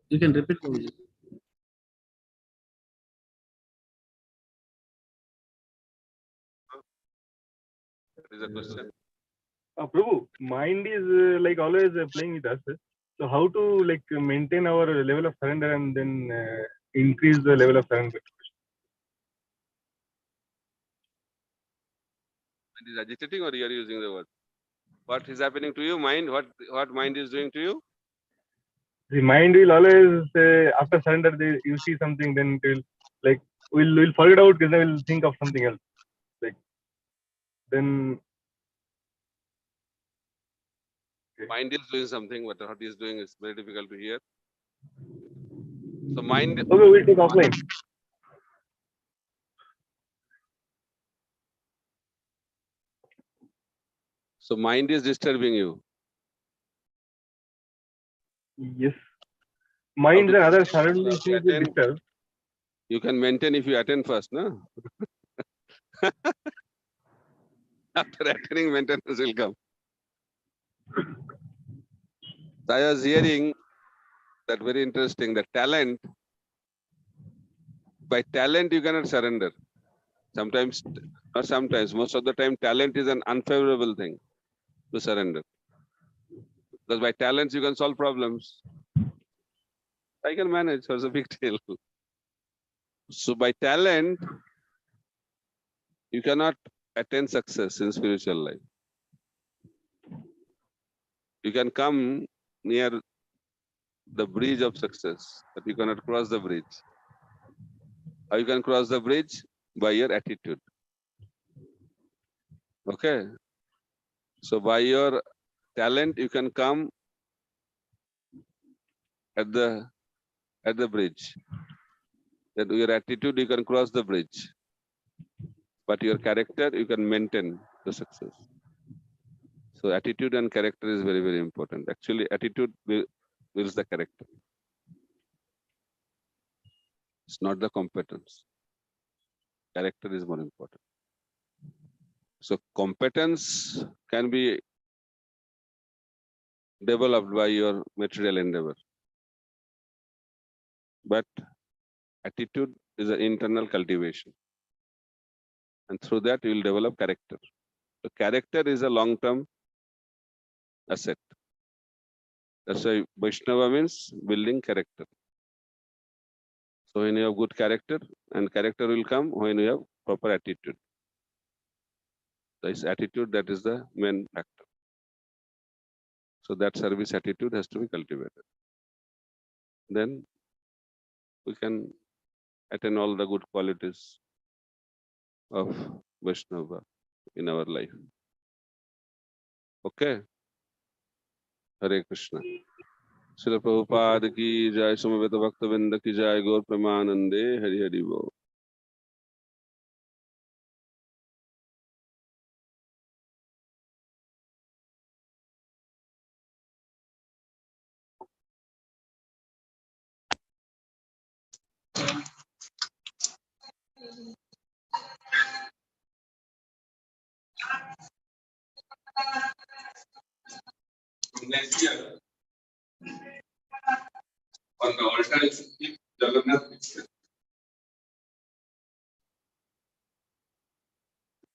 You can repeat, Prabhuji.
That is a question.
Prabhu, mind is like always playing with us. So how to like maintain our level of surrender and then increase the level of surrender?
It is agitating or you are using the word? What is happening to you? Mind? What mind is doing to you?
The mind will always after surrender, you see something, then it will like we'll forget out because then we'll think of something else. Like then
Mind is doing something, but what he is doing is very difficult to hear. So mind.
okay, we'll take offline.
So mind is disturbing you.
Yes. Minds and other surroundings will be disturbed.
You can maintain if you attend first, no? After attending, maintenance will come. So I was hearing that very interesting, that talent, by talent you cannot surrender. Sometimes, not sometimes, most of the time talent is an unfavorable thing to surrender. Because by talents you can solve problems. I can manage, what's a big deal? So by talent, you cannot attain success in spiritual life. You can come near the bridge of success, but you cannot cross the bridge. How you can cross the bridge? By your attitude. Okay. So by your talent, you can come at the bridge. Then with your attitude, you can cross the bridge. But your character, you can maintain the success. So attitude and character is very, very important. Actually, attitude builds the character. It's not the competence. Character is more important. So competence can be developed by your material endeavor. But attitude is an internal cultivation. And through that, you will develop character. So character is a long-term asset. That's why Vaishnava means building character. So when you have good character, and character will come when you have proper attitude. This attitude, that is the main factor. So that service attitude has to be cultivated. Then we can attain all the good qualities of Vaishnava in our life. Okay? Hare Krishna. Srila Prabhupada ki jai, Samaveta Bhaktavinda ki jai, Gaur Premanande, Hari Hari Bo. Next year, on the altar, you should keep Jagannath picture.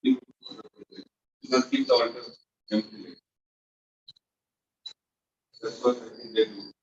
You must keep the altar empty. That's what I think they do.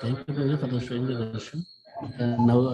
Thank you, Prabhuji, for the showing the darshan. And now